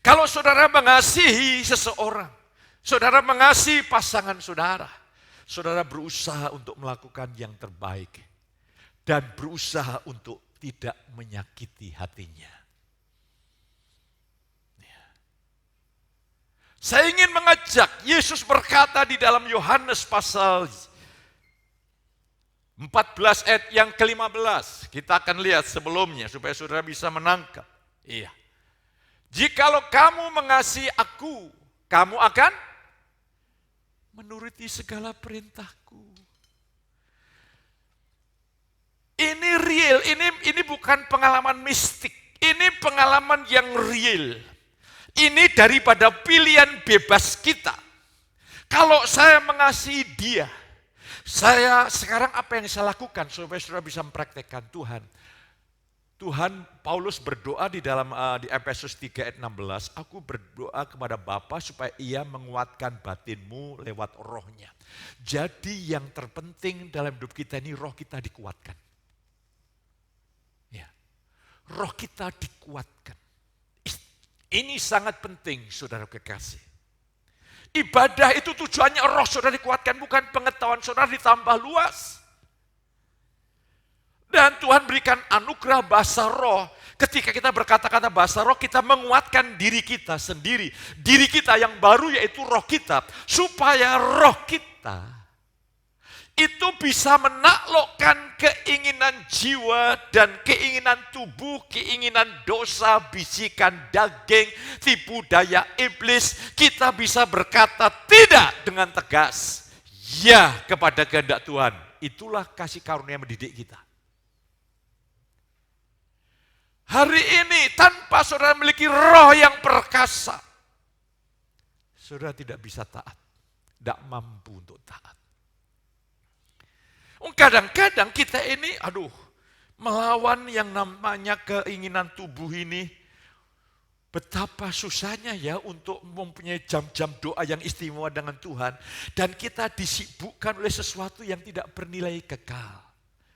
Kalau saudara mengasihi seseorang, saudara mengasihi pasangan saudara, saudara berusaha untuk melakukan yang terbaik dan berusaha untuk tidak menyakiti hatinya. Saya ingin mengajak, Yesus berkata di dalam Yohanes pasal 14 ayat yang ke-15. Kita akan lihat sebelumnya supaya saudara bisa menangkap. Iya. Jikalau kamu mengasihi aku, kamu akan menuruti segala perintahku. Ini real, ini bukan pengalaman mistik. Ini pengalaman yang real. Ini daripada pilihan bebas kita. Kalau saya mengasihi dia, saya sekarang apa yang saya lakukan supaya saudara bisa mempraktekkan Tuhan. Tuhan, Paulus berdoa di dalam di Efesus 3 ayat 16, aku berdoa kepada Bapa supaya ia menguatkan batinmu lewat rohnya. Jadi yang terpenting dalam hidup kita ini roh kita dikuatkan. Ya. Roh kita dikuatkan. Ini sangat penting saudara kekasih. Ibadah itu tujuannya roh saudara dikuatkan, bukan pengetahuan saudara ditambah luas. Dan Tuhan berikan anugerah bahasa roh. Ketika kita berkata-kata bahasa roh, kita menguatkan diri kita sendiri. Diri kita yang baru yaitu roh kita. Supaya roh kita itu bisa menaklukkan keinginan jiwa dan keinginan tubuh, keinginan dosa, bisikan daging, tipu daya iblis. Kita bisa berkata tidak dengan tegas. Ya kepada kehendak Tuhan. Itulah kasih karunia mendidik kita. Hari ini tanpa saudara memiliki roh yang perkasa, saudara tidak bisa taat. Tidak mampu untuk taat. Kadang-kadang kita ini, melawan yang namanya keinginan tubuh ini, betapa susahnya ya untuk mempunyai jam-jam doa yang istimewa dengan Tuhan. Dan kita disibukkan oleh sesuatu yang tidak bernilai kekal.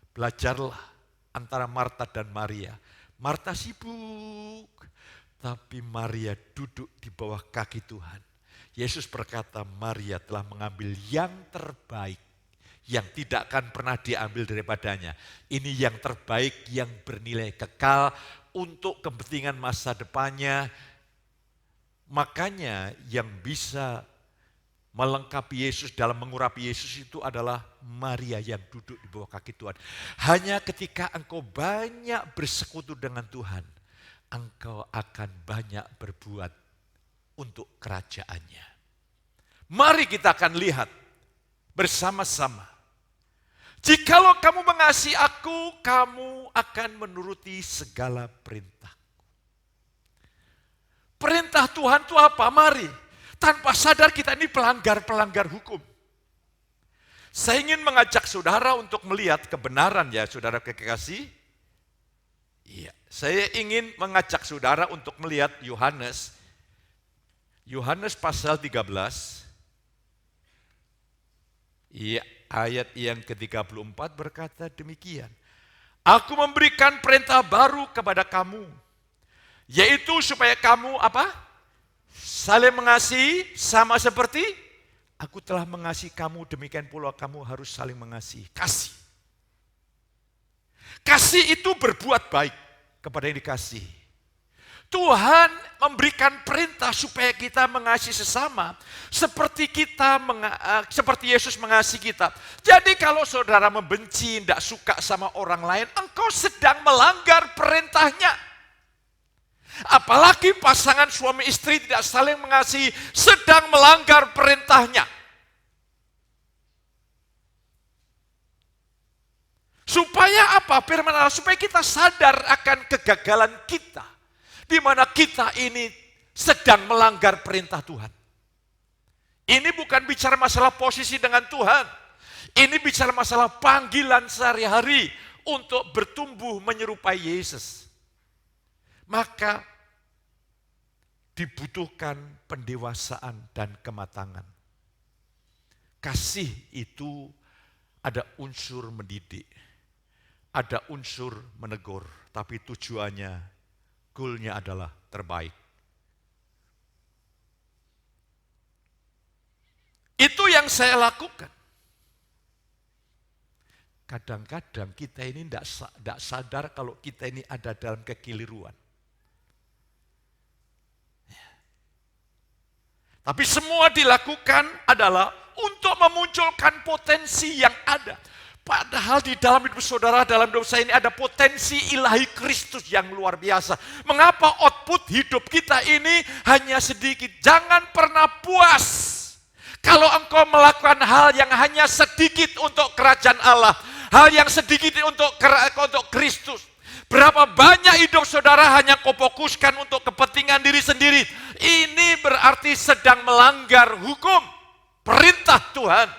Belajarlah antara Marta dan Maria. Marta sibuk, tapi Maria duduk di bawah kaki Tuhan. Yesus berkata, Maria telah mengambil yang terbaik, yang tidak akan pernah diambil daripadanya. Ini yang terbaik, yang bernilai kekal untuk kepentingan masa depannya. Makanya yang bisa melengkapi Yesus dalam mengurapi Yesus itu adalah Maria yang duduk di bawah kaki Tuhan. Hanya ketika engkau banyak bersekutu dengan Tuhan, engkau akan banyak berbuat untuk kerajaannya. Mari kita akan lihat bersama-sama. Jikalau kamu mengasihi aku, kamu akan menuruti segala perintahku. Perintah Tuhan itu apa? Mari. Tanpa sadar kita ini pelanggar-pelanggar hukum. Saya ingin mengajak saudara untuk melihat kebenaran ya saudara kekasih. Iya, saya ingin mengajak saudara untuk melihat Yohanes pasal 13. Iya, ayat yang ke-34 berkata demikian. Aku memberikan perintah baru kepada kamu, yaitu supaya kamu apa? Saling mengasihi sama seperti aku telah mengasihi kamu, demikian pula kamu harus saling mengasihi. Kasih. Kasih itu berbuat baik kepada yang dikasihi. Tuhan memberikan perintah supaya kita mengasihi sesama seperti seperti Yesus mengasihi kita. Jadi kalau saudara membenci, tidak suka sama orang lain, engkau sedang melanggar perintahnya. Apalagi pasangan suami istri tidak saling mengasihi, sedang melanggar perintahnya. Supaya apa? Kenapa firman Allah? Supaya kita sadar akan kegagalan kita. Di mana kita ini sedang melanggar perintah Tuhan. Ini bukan bicara masalah posisi dengan Tuhan. Ini bicara masalah panggilan sehari-hari untuk bertumbuh menyerupai Yesus. Maka dibutuhkan pendewasaan dan kematangan. Kasih itu ada unsur mendidik, ada unsur menegur, tapi tujuannya, goalnya adalah terbaik. Itu yang saya lakukan. Kadang-kadang kita ini tidak sadar kalau kita ini ada dalam kekeliruan. Tapi semua dilakukan adalah untuk memunculkan potensi yang ada. Padahal di dalam hidup saudara, dalam hidup saya ini ada potensi ilahi Kristus yang luar biasa. Mengapa output hidup kita ini hanya sedikit? Jangan pernah puas. Kalau engkau melakukan hal yang hanya sedikit untuk kerajaan Allah, hal yang sedikit untuk Kristus. Berapa banyak hidup saudara hanya kau fokuskan untuk kepentingan diri sendiri. Ini berarti sedang melanggar hukum, perintah Tuhan.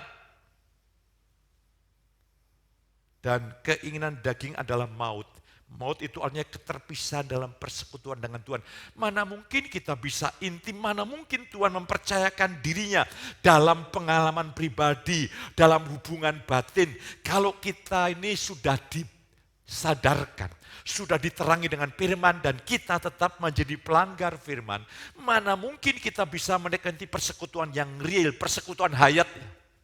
Dan keinginan daging adalah maut. Maut itu artinya keterpisahan dalam persekutuan dengan Tuhan. Mana mungkin kita bisa intim, mana mungkin Tuhan mempercayakan dirinya dalam pengalaman pribadi, dalam hubungan batin. Kalau kita ini sudah disadarkan, sudah diterangi dengan firman dan kita tetap menjadi pelanggar firman, mana mungkin kita bisa menikmati persekutuan yang real, persekutuan hayat.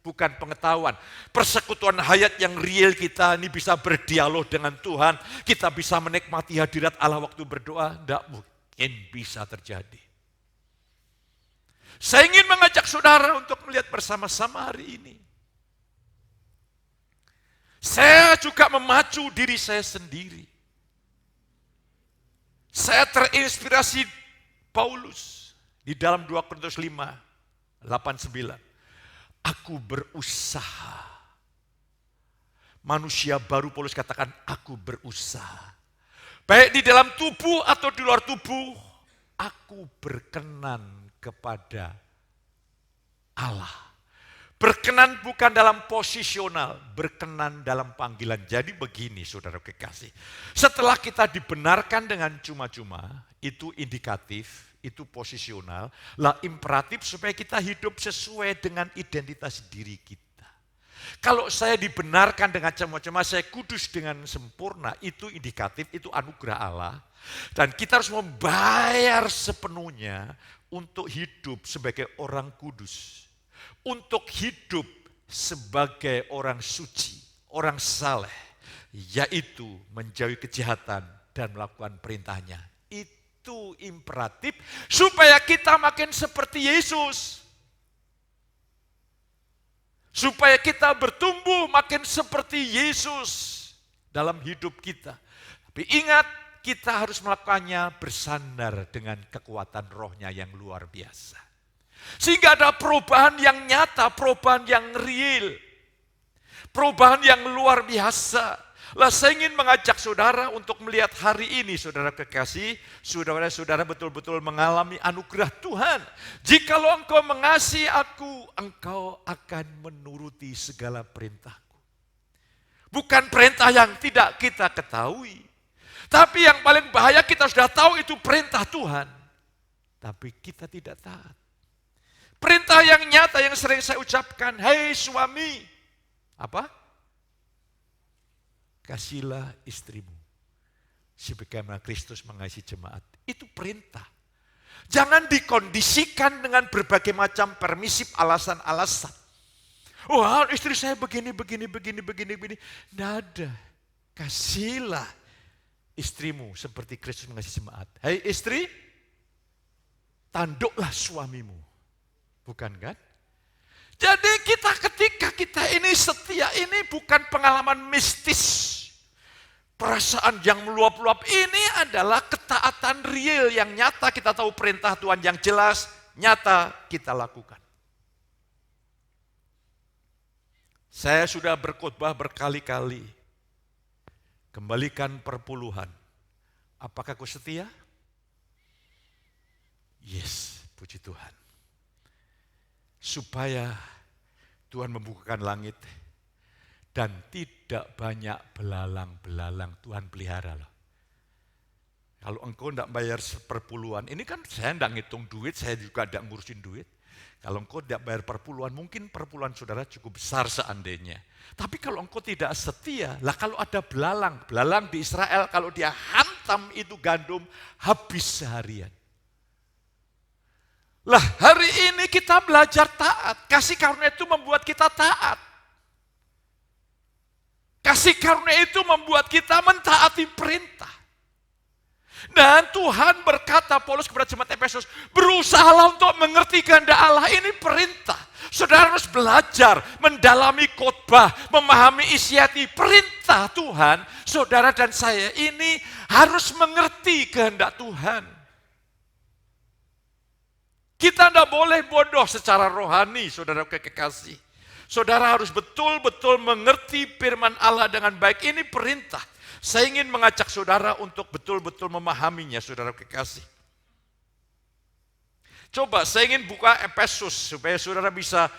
Bukan pengetahuan. Persekutuan hayat yang real kita ini bisa berdialog dengan Tuhan. Kita bisa menikmati hadirat Allah waktu berdoa. Tidak mungkin bisa terjadi. Saya ingin mengajak saudara untuk melihat bersama-sama hari ini. Saya juga memacu diri saya sendiri. Saya terinspirasi Paulus di dalam 2 Korintus 5, 8-9. Aku berusaha. Manusia baru Paulus katakan, aku berusaha. Baik di dalam tubuh atau di luar tubuh, aku berkenan kepada Allah. Berkenan bukan dalam posisional, berkenan dalam panggilan. Jadi begini saudara kekasih, setelah kita dibenarkan dengan cuma-cuma, itu indikatif, itu posisional, lah imperatif supaya kita hidup sesuai dengan identitas diri kita. Kalau saya dibenarkan dengan cuma-cuma, saya kudus dengan sempurna, itu indikatif, itu anugerah Allah. Dan kita harus membayar sepenuhnya untuk hidup sebagai orang kudus. Untuk hidup sebagai orang suci, orang saleh, yaitu menjauhi kejahatan dan melakukan perintahnya. Itu imperatif supaya kita makin seperti Yesus. Supaya kita bertumbuh makin seperti Yesus dalam hidup kita. Tapi ingat, kita harus melakukannya bersandar dengan kekuatan rohnya yang luar biasa. Sehingga ada perubahan yang nyata, perubahan yang real. Perubahan yang luar biasa. Lah saya ingin mengajak saudara untuk melihat hari ini, saudara kekasih, saudara-saudara betul-betul mengalami anugerah Tuhan. Jikalau engkau mengasihi aku, engkau akan menuruti segala perintahku. Bukan perintah yang tidak kita ketahui. Tapi yang paling bahaya kita sudah tahu itu perintah Tuhan. Tapi kita tidak taat. Perintah yang nyata yang sering saya ucapkan, hei suami, apa? Kasihilah istrimu sebagaimana Kristus mengasihi jemaat. Itu perintah. Jangan dikondisikan dengan berbagai macam permisif alasan-alasan. Wah, istri saya begini. Tidak ada. Kasihilah istrimu seperti Kristus mengasihi jemaat. Hai istri, tanduklah suamimu. Bukan kan? Jadi ketika kita ini setia, ini bukan pengalaman mistis. Perasaan yang meluap-luap, ini adalah ketaatan real yang nyata. Kita tahu perintah Tuhan yang jelas, nyata kita lakukan. Saya sudah berkhotbah berkali-kali kembalikan perpuluhan. Apakah kau setia? Yes, puji Tuhan. Supaya Tuhan membukakan langit dan tidak banyak belalang-belalang Tuhan pelihara loh. Kalau engkau tidak bayar perpuluhan, ini kan saya tidak ngitung duit, saya juga tidak ngurusin duit. Kalau engkau tidak bayar perpuluhan, mungkin perpuluhan saudara cukup besar seandainya. Tapi kalau engkau tidak setia, lah kalau ada belalang di Israel, kalau dia hantam itu gandum, habis seharian. Lah hari ini kita belajar taat, kasih karunia itu membuat kita taat. Kasih karunia itu membuat kita mentaati perintah. Dan Tuhan berkata, Paulus kepada jemaat Efesus, berusahalah untuk mengerti kehendak Allah, ini perintah. Saudara harus belajar, mendalami khotbah, memahami isi hati perintah Tuhan. Saudara dan saya ini harus mengerti kehendak Tuhan. Kita tidak boleh bodoh secara rohani, saudara kekasih. Saudara harus betul-betul mengerti firman Allah dengan baik, ini perintah. Saya ingin mengajak saudara untuk betul-betul memahaminya, saudara kekasih. Coba saya ingin buka Efesus supaya saudara bisa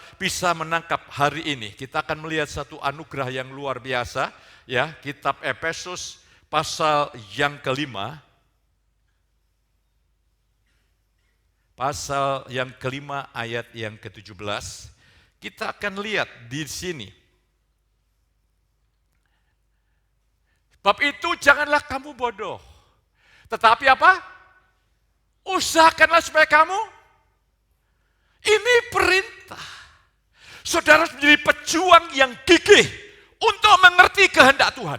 menangkap hari ini. Kita akan melihat satu anugerah yang luar biasa, ya. Kitab Efesus pasal yang kelima. Pasal yang kelima ayat yang ke-17. Kita akan lihat di sini. Bab itu janganlah kamu bodoh. Tetapi apa? Usahakanlah supaya kamu. Ini perintah. Saudara harus menjadi pejuang yang gigih untuk mengerti kehendak Tuhan.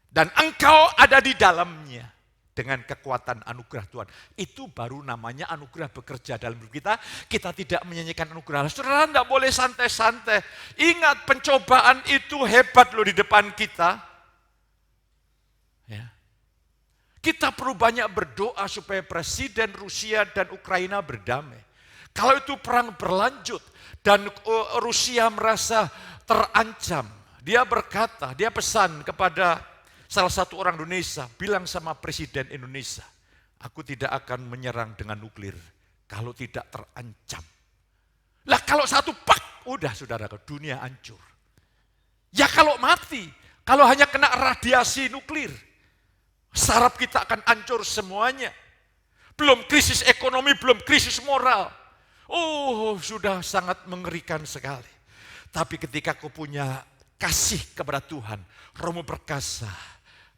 Dan engkau ada di dalamnya dengan kekuatan anugerah Tuhan. Itu baru namanya anugerah bekerja dalam hidup kita. Kita tidak menyanyikan anugerah. Saudara tidak boleh santai-santai. Ingat pencobaan itu hebat loh di depan kita. Ya. Kita perlu banyak berdoa supaya Presiden Rusia dan Ukraina berdamai. Kalau itu perang berlanjut dan Rusia merasa terancam, dia berkata, dia pesan kepada salah satu orang Indonesia, bilang sama Presiden Indonesia, aku tidak akan menyerang dengan nuklir kalau tidak terancam. Lah kalau satu pak, udah saudara, dunia hancur. Ya kalau mati, kalau hanya kena radiasi nuklir, saraf kita akan hancur semuanya. Belum krisis ekonomi, belum krisis moral. Oh, sudah sangat mengerikan sekali. Tapi ketika kau punya kasih kepada Tuhan, Romo perkasa,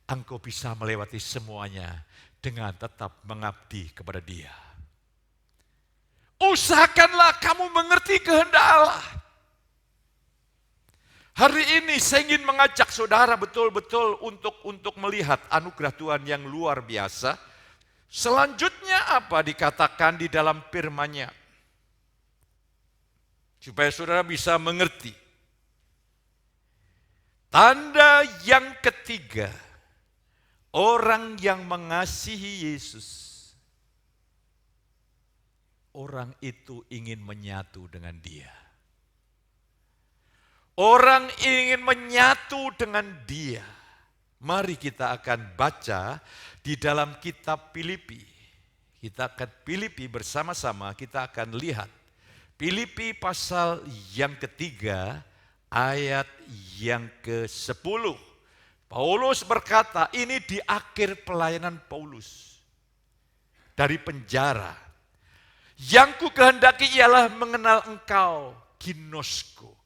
engkau bisa melewati semuanya dengan tetap mengabdi kepada Dia. Usahakanlah kamu mengerti kehendak Allah. Hari ini saya ingin mengajak saudara betul-betul untuk melihat anugerah Tuhan yang luar biasa. Selanjutnya apa dikatakan di dalam firman-Nya? Supaya saudara bisa mengerti. Tanda yang ketiga, orang yang mengasihi Yesus. Orang itu ingin menyatu dengan Dia. Orang ingin menyatu dengan Dia. Mari kita akan baca di dalam kitab Filipi. Kita akan Filipi bersama-sama, kita akan lihat. Filipi pasal yang ketiga, ayat yang ke-10. Paulus berkata, ini di akhir pelayanan Paulus. Dari penjara. Yang ku kehendaki ialah mengenal engkau, ginosko.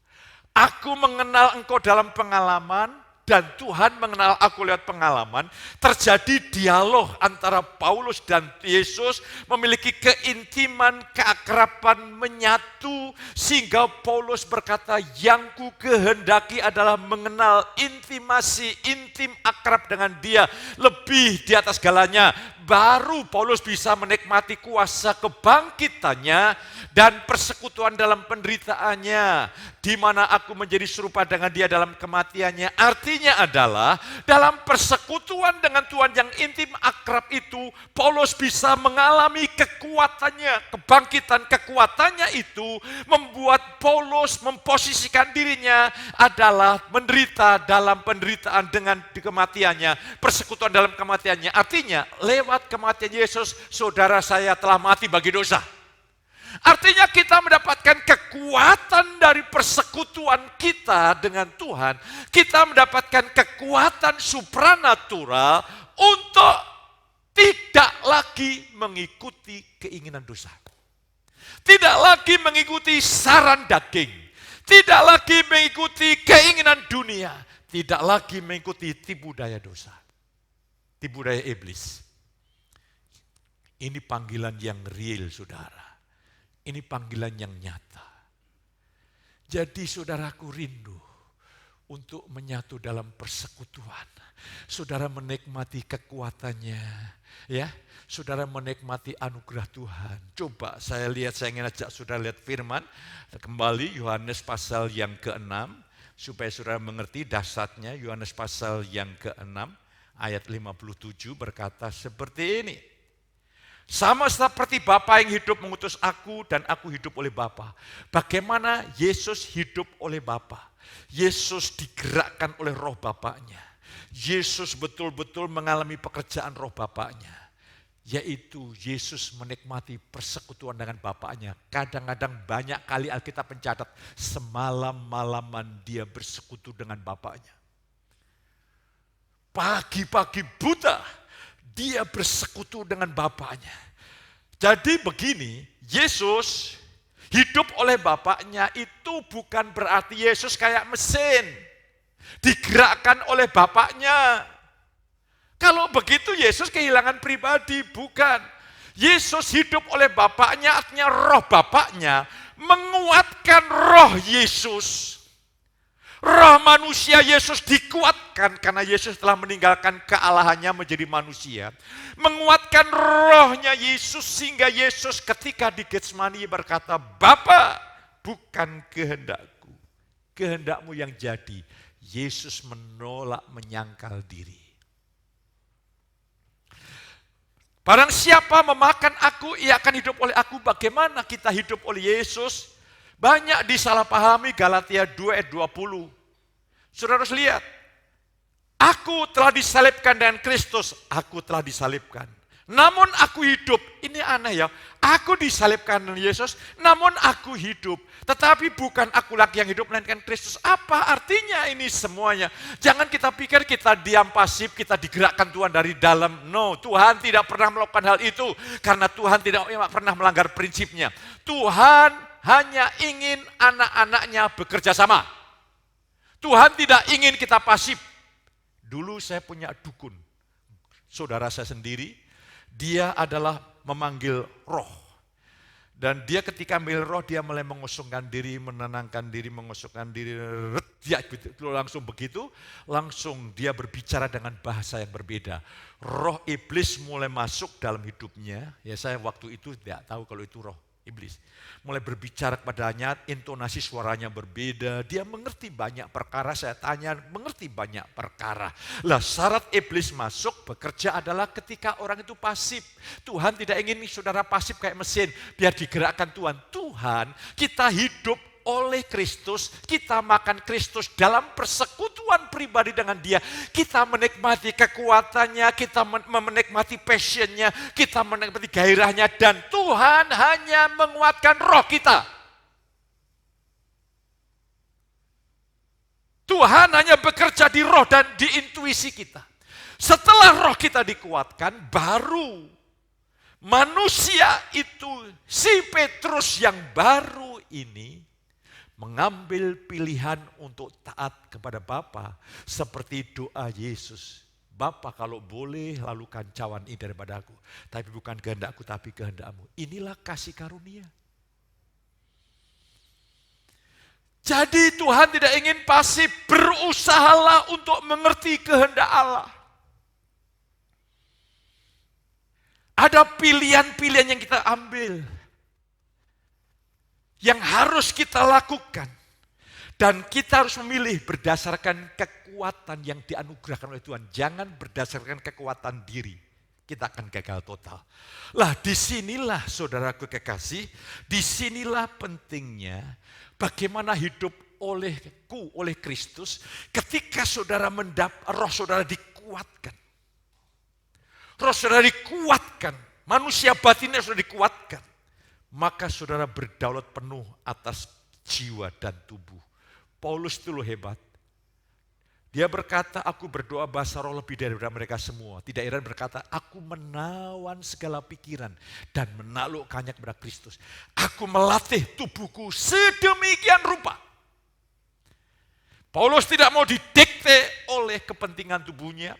Aku mengenal engkau dalam pengalaman dan Tuhan mengenal aku lewat pengalaman. Terjadi dialog antara Paulus dan Yesus, memiliki keintiman, keakraban, menyatu. Sehingga Paulus berkata, yang ku kehendaki adalah mengenal intim akrab dengan Dia. Lebih di atas segalanya, baru Paulus bisa menikmati kuasa kebangkitannya dan persekutuan dalam penderitaannya, di mana aku menjadi serupa dengan dia dalam kematiannya. Artinya adalah dalam persekutuan dengan Tuhan yang intim akrab itu, Paulus bisa mengalami kekuatannya, kebangkitan kekuatannya itu membuat Paulus memposisikan dirinya adalah menderita dalam penderitaan dengan kematiannya, persekutuan dalam kematiannya. Artinya lewat kematian Yesus, saudara saya telah mati bagi dosa. Artinya kita mendapatkan kekuatan dari persekutuan kita dengan Tuhan. Kita mendapatkan kekuatan supranatural untuk tidak lagi mengikuti keinginan dosa. Tidak lagi mengikuti saran daging. Tidak lagi mengikuti keinginan dunia. Tidak lagi mengikuti tipu daya dosa. Tipu daya iblis. Ini panggilan yang real, saudara. Ini panggilan yang nyata. Jadi saudaraku rindu untuk menyatu dalam persekutuan. Saudara menikmati kekuatannya, ya. Saudara menikmati anugerah Tuhan. Coba saya ingin ajak saudara lihat firman kembali Yohanes pasal yang ke-6 supaya saudara mengerti dasarnya. Yohanes pasal yang ke-6 ayat 57 berkata seperti ini. Sama seperti Bapa yang hidup mengutus aku dan aku hidup oleh Bapa. Bagaimana Yesus hidup oleh Bapa? Yesus digerakkan oleh roh Bapaknya. Yesus betul-betul mengalami pekerjaan roh Bapaknya. Yaitu Yesus menikmati persekutuan dengan Bapaknya. Kadang-kadang banyak kali Alkitab mencatat semalam-malaman dia bersekutu dengan Bapaknya. Pagi-pagi buta dia bersekutu dengan Bapaknya. Jadi begini, Yesus hidup oleh Bapaknya itu bukan berarti Yesus kayak mesin. Digerakkan oleh Bapaknya. Kalau begitu Yesus kehilangan pribadi, bukan. Yesus hidup oleh Bapaknya, artinya roh Bapaknya menguatkan roh Yesus. Roh manusia Yesus dikuatkan karena Yesus telah meninggalkan kealahannya menjadi manusia. Menguatkan rohnya Yesus sehingga Yesus ketika di Getsemani berkata, Bapa, bukan kehendakku, kehendakmu yang jadi. Yesus menolak menyangkal diri. Barang siapa memakan aku, ia akan hidup oleh aku. Bagaimana kita hidup oleh Yesus? Banyak disalahpahami Galatia 2 ayat 20. Saudara harus lihat. Aku telah disalibkan dengan Kristus. Aku telah disalibkan. Namun aku hidup. Ini aneh ya. Aku disalibkan dengan Yesus. Namun aku hidup. Tetapi bukan aku lagi yang hidup, melainkan Kristus. Apa artinya ini semuanya? Jangan kita pikir kita diam pasif, kita digerakkan Tuhan dari dalam. No, Tuhan tidak pernah melakukan hal itu. Karena Tuhan tidak pernah melanggar prinsipnya. Tuhan hanya ingin anak-anaknya bekerja sama. Tuhan tidak ingin kita pasif. Dulu saya punya dukun, saudara saya sendiri, dia adalah memanggil roh. Dan dia ketika ambil roh, dia mulai mengosongkan diri, menenangkan diri, mengosongkan diri. Dia langsung begitu, langsung dia berbicara dengan bahasa yang berbeda. Roh iblis mulai masuk dalam hidupnya. Ya saya waktu itu tidak tahu kalau itu roh iblis. Mulai berbicara kepadanya, intonasi suaranya berbeda. Dia mengerti banyak perkara, saya tanya, mengerti banyak perkara. Lah syarat iblis masuk bekerja adalah ketika orang itu pasif. Tuhan tidak ingin saudara pasif kayak mesin, biar digerakkan Tuhan. Tuhan, kita hidup oleh Kristus, kita makan Kristus dalam persekutuan pribadi dengan Dia. Kita menikmati kekuatannya, kita menikmati passionnya, kita menikmati gairahnya, dan Tuhan hanya menguatkan roh kita. Tuhan hanya bekerja di roh dan di intuisi kita. Setelah roh kita dikuatkan, baru manusia itu, si Petrus yang baru ini, mengambil pilihan untuk taat kepada Bapa seperti doa Yesus. Bapa kalau boleh lalukan cawan ini daripada aku. Tapi bukan kehendakku tapi kehendakmu. Inilah kasih karunia. Jadi Tuhan tidak ingin pasif, berusahalah untuk mengerti kehendak Allah. Ada pilihan-pilihan yang kita ambil, yang harus kita lakukan. Dan kita harus memilih berdasarkan kekuatan yang dianugerahkan oleh Tuhan. Jangan berdasarkan kekuatan diri. Kita akan gagal total. Lah disinilah saudaraku kekasih, disinilah pentingnya bagaimana hidup oleh Kristus ketika saudara roh saudara dikuatkan. Roh saudara dikuatkan, manusia batinnya sudah dikuatkan. Maka saudara berdaulat penuh atas jiwa dan tubuh. Paulus itu loh hebat. Dia berkata, aku berdoa bahasa roh lebih daripada mereka semua. Tidak heran berkata, aku menawan segala pikiran dan menaklukkannya kepada Kristus. Aku melatih tubuhku sedemikian rupa. Paulus tidak mau didikte oleh kepentingan tubuhnya.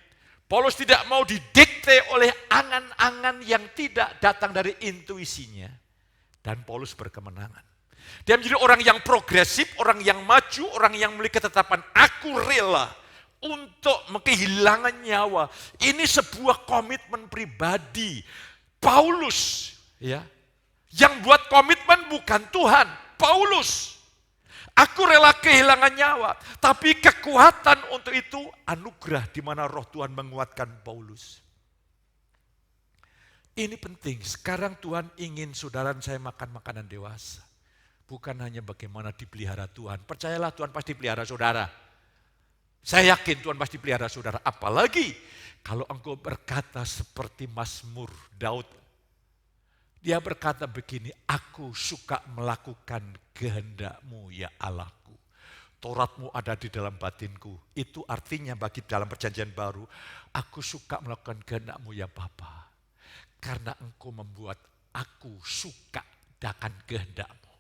Paulus tidak mau didikte oleh angan-angan yang tidak datang dari intuisinya. Dan Paulus berkemenangan. Dia menjadi orang yang progresif, orang yang maju, orang yang memiliki ketetapan. Aku rela untuk kehilangan nyawa. Ini sebuah komitmen pribadi. Paulus, ya, yang buat komitmen bukan Tuhan, Paulus. Aku rela kehilangan nyawa, tapi kekuatan untuk itu anugerah di mana roh Tuhan menguatkan Paulus. Ini penting. Sekarang Tuhan ingin saudara dan saya makan makanan dewasa. Bukan hanya bagaimana dipelihara Tuhan. Percayalah Tuhan pasti pelihara saudara. Saya yakin Tuhan pasti pelihara saudara. Apalagi kalau engkau berkata seperti Mazmur Daud. Dia berkata begini, aku suka melakukan kehendak-Mu ya Allahku. Taurat-Mu ada di dalam batinku. Itu artinya bagi dalam perjanjian baru, aku suka melakukan kehendak-Mu ya Bapa. Karena Engkau membuat aku suka dengan kehendak-Mu.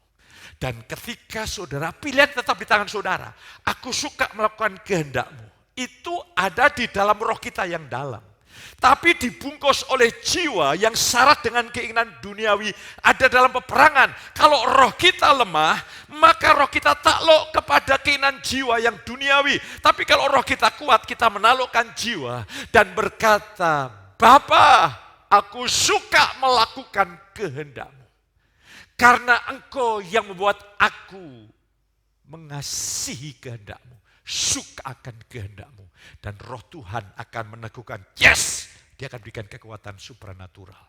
Dan ketika saudara, pilihan tetap di tangan saudara. Aku suka melakukan kehendak-Mu. Itu ada di dalam roh kita yang dalam. Tapi dibungkus oleh jiwa yang syarat dengan keinginan duniawi. Ada dalam peperangan. Kalau roh kita lemah, maka roh kita takluk kepada keinginan jiwa yang duniawi. Tapi kalau roh kita kuat, kita menaklukkan jiwa. Dan berkata, Bapa, aku suka melakukan kehendak-Mu. Karena Engkau yang membuat aku mengasihi kehendak-Mu, suka akan kehendak-Mu. Dan roh Tuhan akan meneguhkan, yes, dia akan berikan kekuatan supranatural.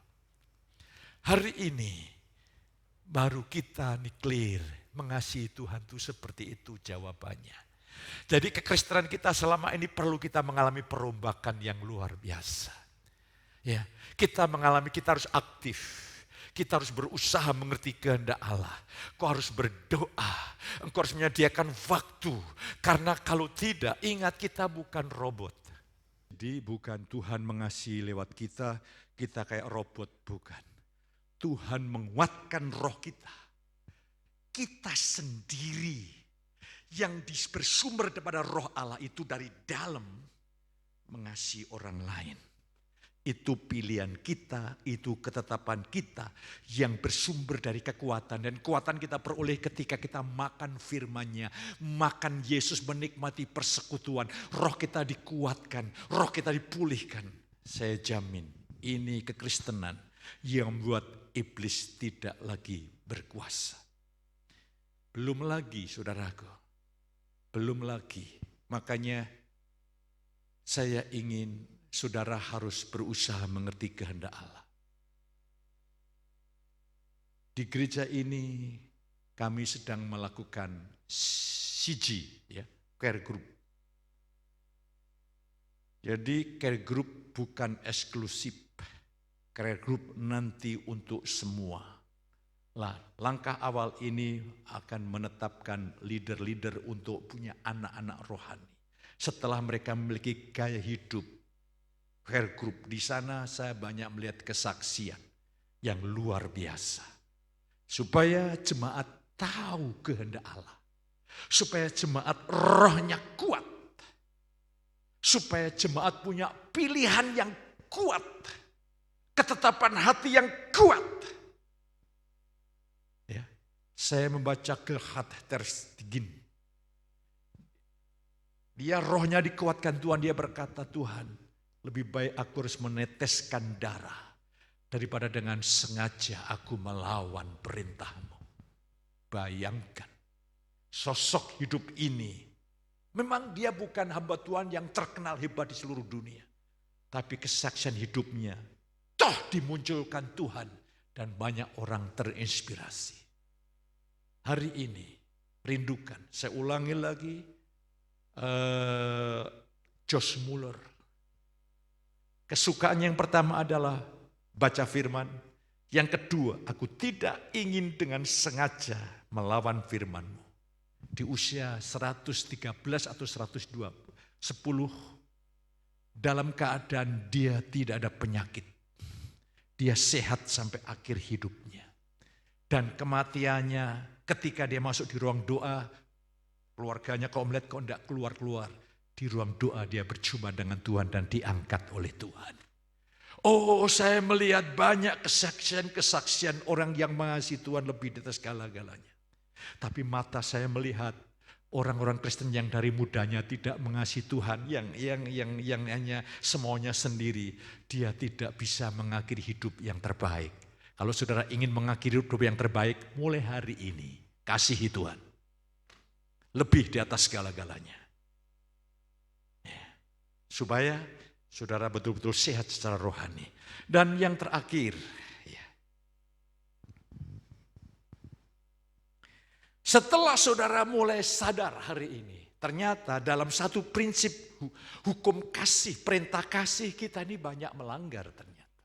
Hari ini baru kita clear, mengasihi Tuhan itu seperti itu jawabannya. Jadi kekristenan kita selama ini perlu kita mengalami perombakan yang luar biasa. Ya, kita harus aktif. Kita harus berusaha mengerti kehendak Allah. Kau harus berdoa. Engkau harus menyediakan waktu. Karena kalau tidak, ingat kita bukan robot. Jadi bukan Tuhan mengasihi lewat kita kayak robot, bukan. Tuhan menguatkan roh kita. Kita sendiri yang bersumber daripada roh Allah itu dari dalam mengasihi orang lain. Itu pilihan kita, itu ketetapan kita yang bersumber dari kekuatan. Dan kekuatan kita peroleh ketika kita makan firman-Nya, makan Yesus, menikmati persekutuan. Roh kita dikuatkan, roh kita dipulihkan. Saya jamin ini kekristenan yang membuat iblis tidak lagi berkuasa. Belum lagi saudaraku, belum lagi. Makanya saya ingin saudara harus berusaha mengerti kehendak Allah. Di gereja ini kami sedang melakukan CG, ya, care group. Jadi care group bukan eksklusif, care group nanti untuk semua. Lah, langkah awal ini akan menetapkan leader-leader untuk punya anak-anak rohani. Setelah mereka memiliki gaya hidup care group, di sana saya banyak melihat kesaksian yang luar biasa. Supaya jemaat tahu kehendak Allah. Supaya jemaat rohnya kuat. Supaya jemaat punya pilihan yang kuat. Ketetapan hati yang kuat. Ya, saya membaca Gerhard Tersteegen. Dia rohnya dikuatkan Tuhan, dia berkata, Tuhan, lebih baik aku harus meneteskan darah daripada dengan sengaja aku melawan perintahmu. Bayangkan, sosok hidup ini, memang dia bukan hamba Tuhan yang terkenal hebat di seluruh dunia. Tapi kesaksian hidupnya, toh dimunculkan Tuhan dan banyak orang terinspirasi. Hari ini, rindukan, saya ulangi lagi, Josh Muller. Kesukaannya yang pertama adalah baca firman. Yang kedua, aku tidak ingin dengan sengaja melawan firman-Mu. Di usia 113 atau 120, 10, dalam keadaan dia tidak ada penyakit. Dia sehat sampai akhir hidupnya. Dan kematiannya ketika dia masuk di ruang doa, keluarganya kalau melihat kok tidak keluar-keluar. Di ruang doa dia berjumpa dengan Tuhan dan diangkat oleh Tuhan. Oh, saya melihat banyak kesaksian-kesaksian orang yang mengasihi Tuhan lebih di atas segala-galanya. Tapi mata saya melihat orang-orang Kristen yang dari mudanya tidak mengasihi Tuhan, yang hanya semuanya sendiri, dia tidak bisa mengakhiri hidup yang terbaik. Kalau saudara ingin mengakhiri hidup yang terbaik, mulai hari ini kasihi Tuhan. Lebih di atas segala-galanya. Supaya saudara betul-betul sehat secara rohani. Dan yang terakhir, setelah saudara mulai sadar hari ini, ternyata dalam satu prinsip hukum kasih, perintah kasih, kita ini banyak melanggar ternyata.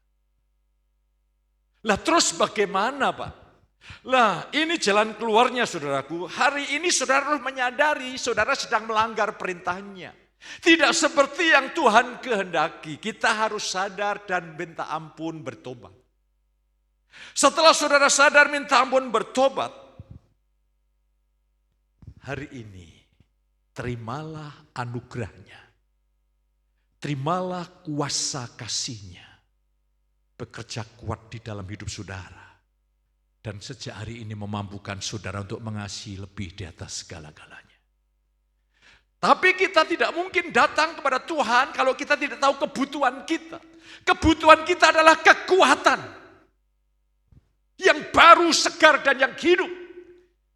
Lah terus bagaimana Pak? Lah ini jalan keluarnya saudaraku. Hari ini saudara harus menyadari saudara sedang melanggar perintahnya. Tidak seperti yang Tuhan kehendaki. Kita harus sadar dan minta ampun bertobat. Setelah saudara sadar minta ampun bertobat, hari ini terimalah anugerahnya. Terimalah kuasa kasihnya. Bekerja kuat di dalam hidup saudara. Dan sejak hari ini memampukan saudara untuk mengasihi lebih di atas segala-galanya. Tapi kita tidak mungkin datang kepada Tuhan kalau kita tidak tahu kebutuhan kita. Kebutuhan kita adalah kekuatan yang baru, segar, dan yang hidup.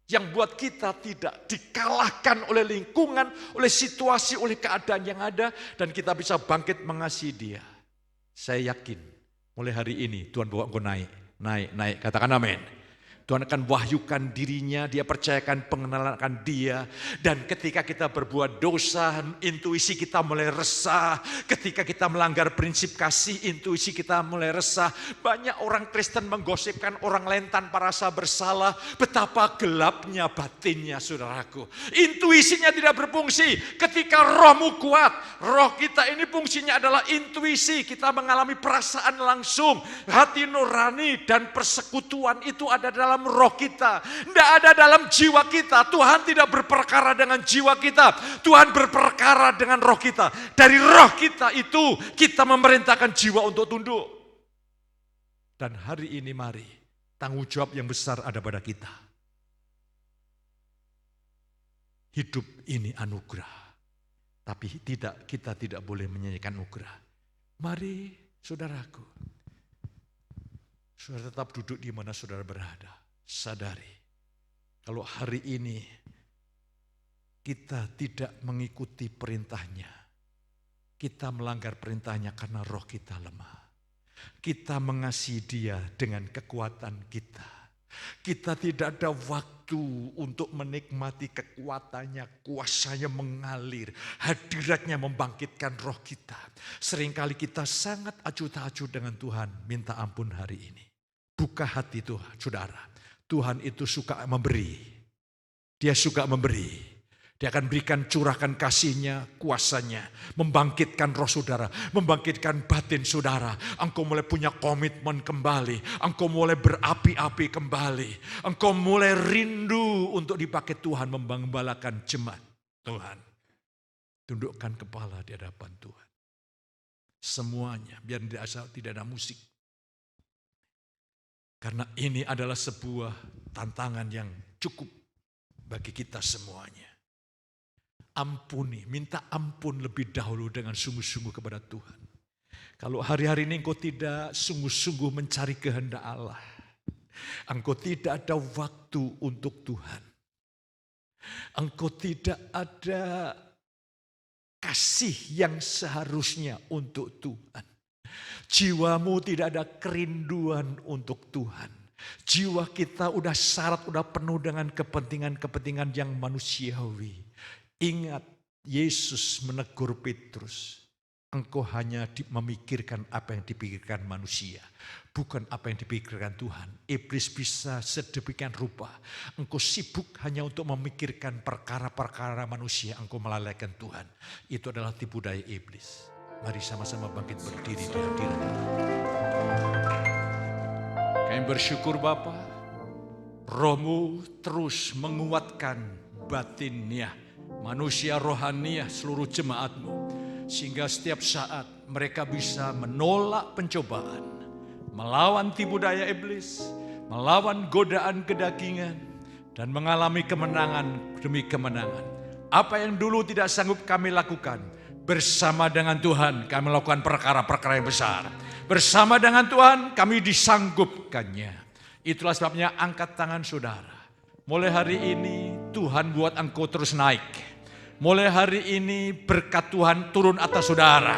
Yang buat kita tidak dikalahkan oleh lingkungan, oleh situasi, oleh keadaan yang ada. Dan kita bisa bangkit mengasihi Dia. Saya yakin mulai hari ini Tuhan bawa engkau naik. Katakan amin. Tuhan akan wahyukan dirinya, dia percayakan pengenalan akan dia. Dan ketika kita berbuat dosa, intuisi kita mulai resah. Ketika kita melanggar prinsip kasih, intuisi kita mulai resah. Banyak orang Kristen menggosipkan orang lain tanpa rasa bersalah. Betapa gelapnya batinnya saudaraku. Intuisinya tidak berfungsi. Ketika rohmu kuat, roh kita ini fungsinya adalah intuisi. Kita mengalami perasaan langsung. Hati nurani dan persekutuan itu ada dalam roh kita, tidak ada dalam jiwa kita. Tuhan tidak berperkara dengan jiwa kita, Tuhan berperkara dengan roh kita. Dari roh kita itu kita memerintahkan jiwa untuk tunduk. Dan hari ini mari, tanggung jawab yang besar ada pada kita. Hidup ini anugerah, tapi kita tidak boleh menyanyikan anugerah. Mari saudaraku, saudara tetap duduk di mana saudara berada. Sadari, kalau hari ini kita tidak mengikuti perintahnya, kita melanggar perintahnya karena roh kita lemah. Kita mengasihi Dia dengan kekuatan kita. Kita tidak ada waktu untuk menikmati kekuatannya, kuasanya mengalir, hadiratnya membangkitkan roh kita. Seringkali kita sangat acuh tak acuh dengan Tuhan, minta ampun hari ini. Buka hati Tuhan, saudara. Tuhan itu suka memberi. Dia suka memberi. Dia akan berikan curahkan kasihnya, kuasanya. Membangkitkan roh saudara. Membangkitkan batin saudara. Engkau mulai punya komitmen kembali. Engkau mulai berapi-api kembali. Engkau mulai rindu untuk dipakai Tuhan membangkitkan jemaat Tuhan. Tundukkan kepala di hadapan Tuhan. Semuanya, biar tidak ada musik. Karena ini adalah sebuah tantangan yang cukup bagi kita semuanya. Ampuni, minta ampun lebih dahulu dengan sungguh-sungguh kepada Tuhan. Kalau hari-hari ini engkau tidak sungguh-sungguh mencari kehendak Allah, engkau tidak ada waktu untuk Tuhan, engkau tidak ada kasih yang seharusnya untuk Tuhan, jiwamu tidak ada kerinduan untuk Tuhan, jiwa kita udah syarat, udah penuh dengan kepentingan-kepentingan yang manusiawi. Ingat, Yesus menegur Petrus, engkau hanya memikirkan apa yang dipikirkan manusia, bukan apa yang dipikirkan Tuhan. Iblis bisa sedemikian rupa, engkau sibuk hanya untuk memikirkan perkara-perkara manusia, engkau melalaikan Tuhan. Itu adalah tipu daya iblis. Mari sama-sama bangkit berdiri di hadirat Allah. Kami bersyukur Bapa, Roh-Mu terus menguatkan batinnya, manusia rohaniah seluruh jemaat-Mu, sehingga setiap saat mereka bisa menolak pencobaan, melawan tipu daya iblis, melawan godaan kedagingan, dan mengalami kemenangan demi kemenangan. Apa yang dulu tidak sanggup kami lakukan, bersama dengan Tuhan kami melakukan perkara-perkara yang besar. Bersama dengan Tuhan kami disanggupkannya. Itulah sebabnya angkat tangan saudara. Mulai hari ini Tuhan buat engkau terus naik. Mulai hari ini berkat Tuhan turun atas saudara.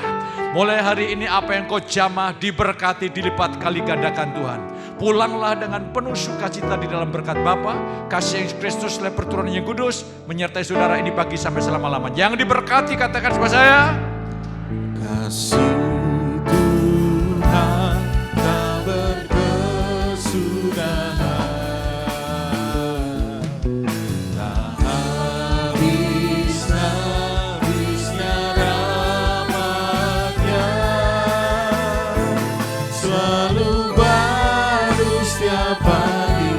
Mulai hari ini apa yang kau jamah diberkati dilipat kali gandakan Tuhan. Pulanglah dengan penuh sukacita di dalam berkat Bapa, kasih Yesus Kristus, oleh perturunan yang kudus menyertai saudara ini pagi sampai selama-lamanya. Yang diberkati katakan sama saya. Kasih Tuhan tak berkesudahan, tak habis-habisnya rahmat-Nya, selalu baru setiap pagi,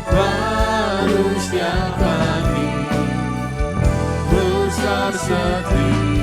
baru setiap pagi, besar setia.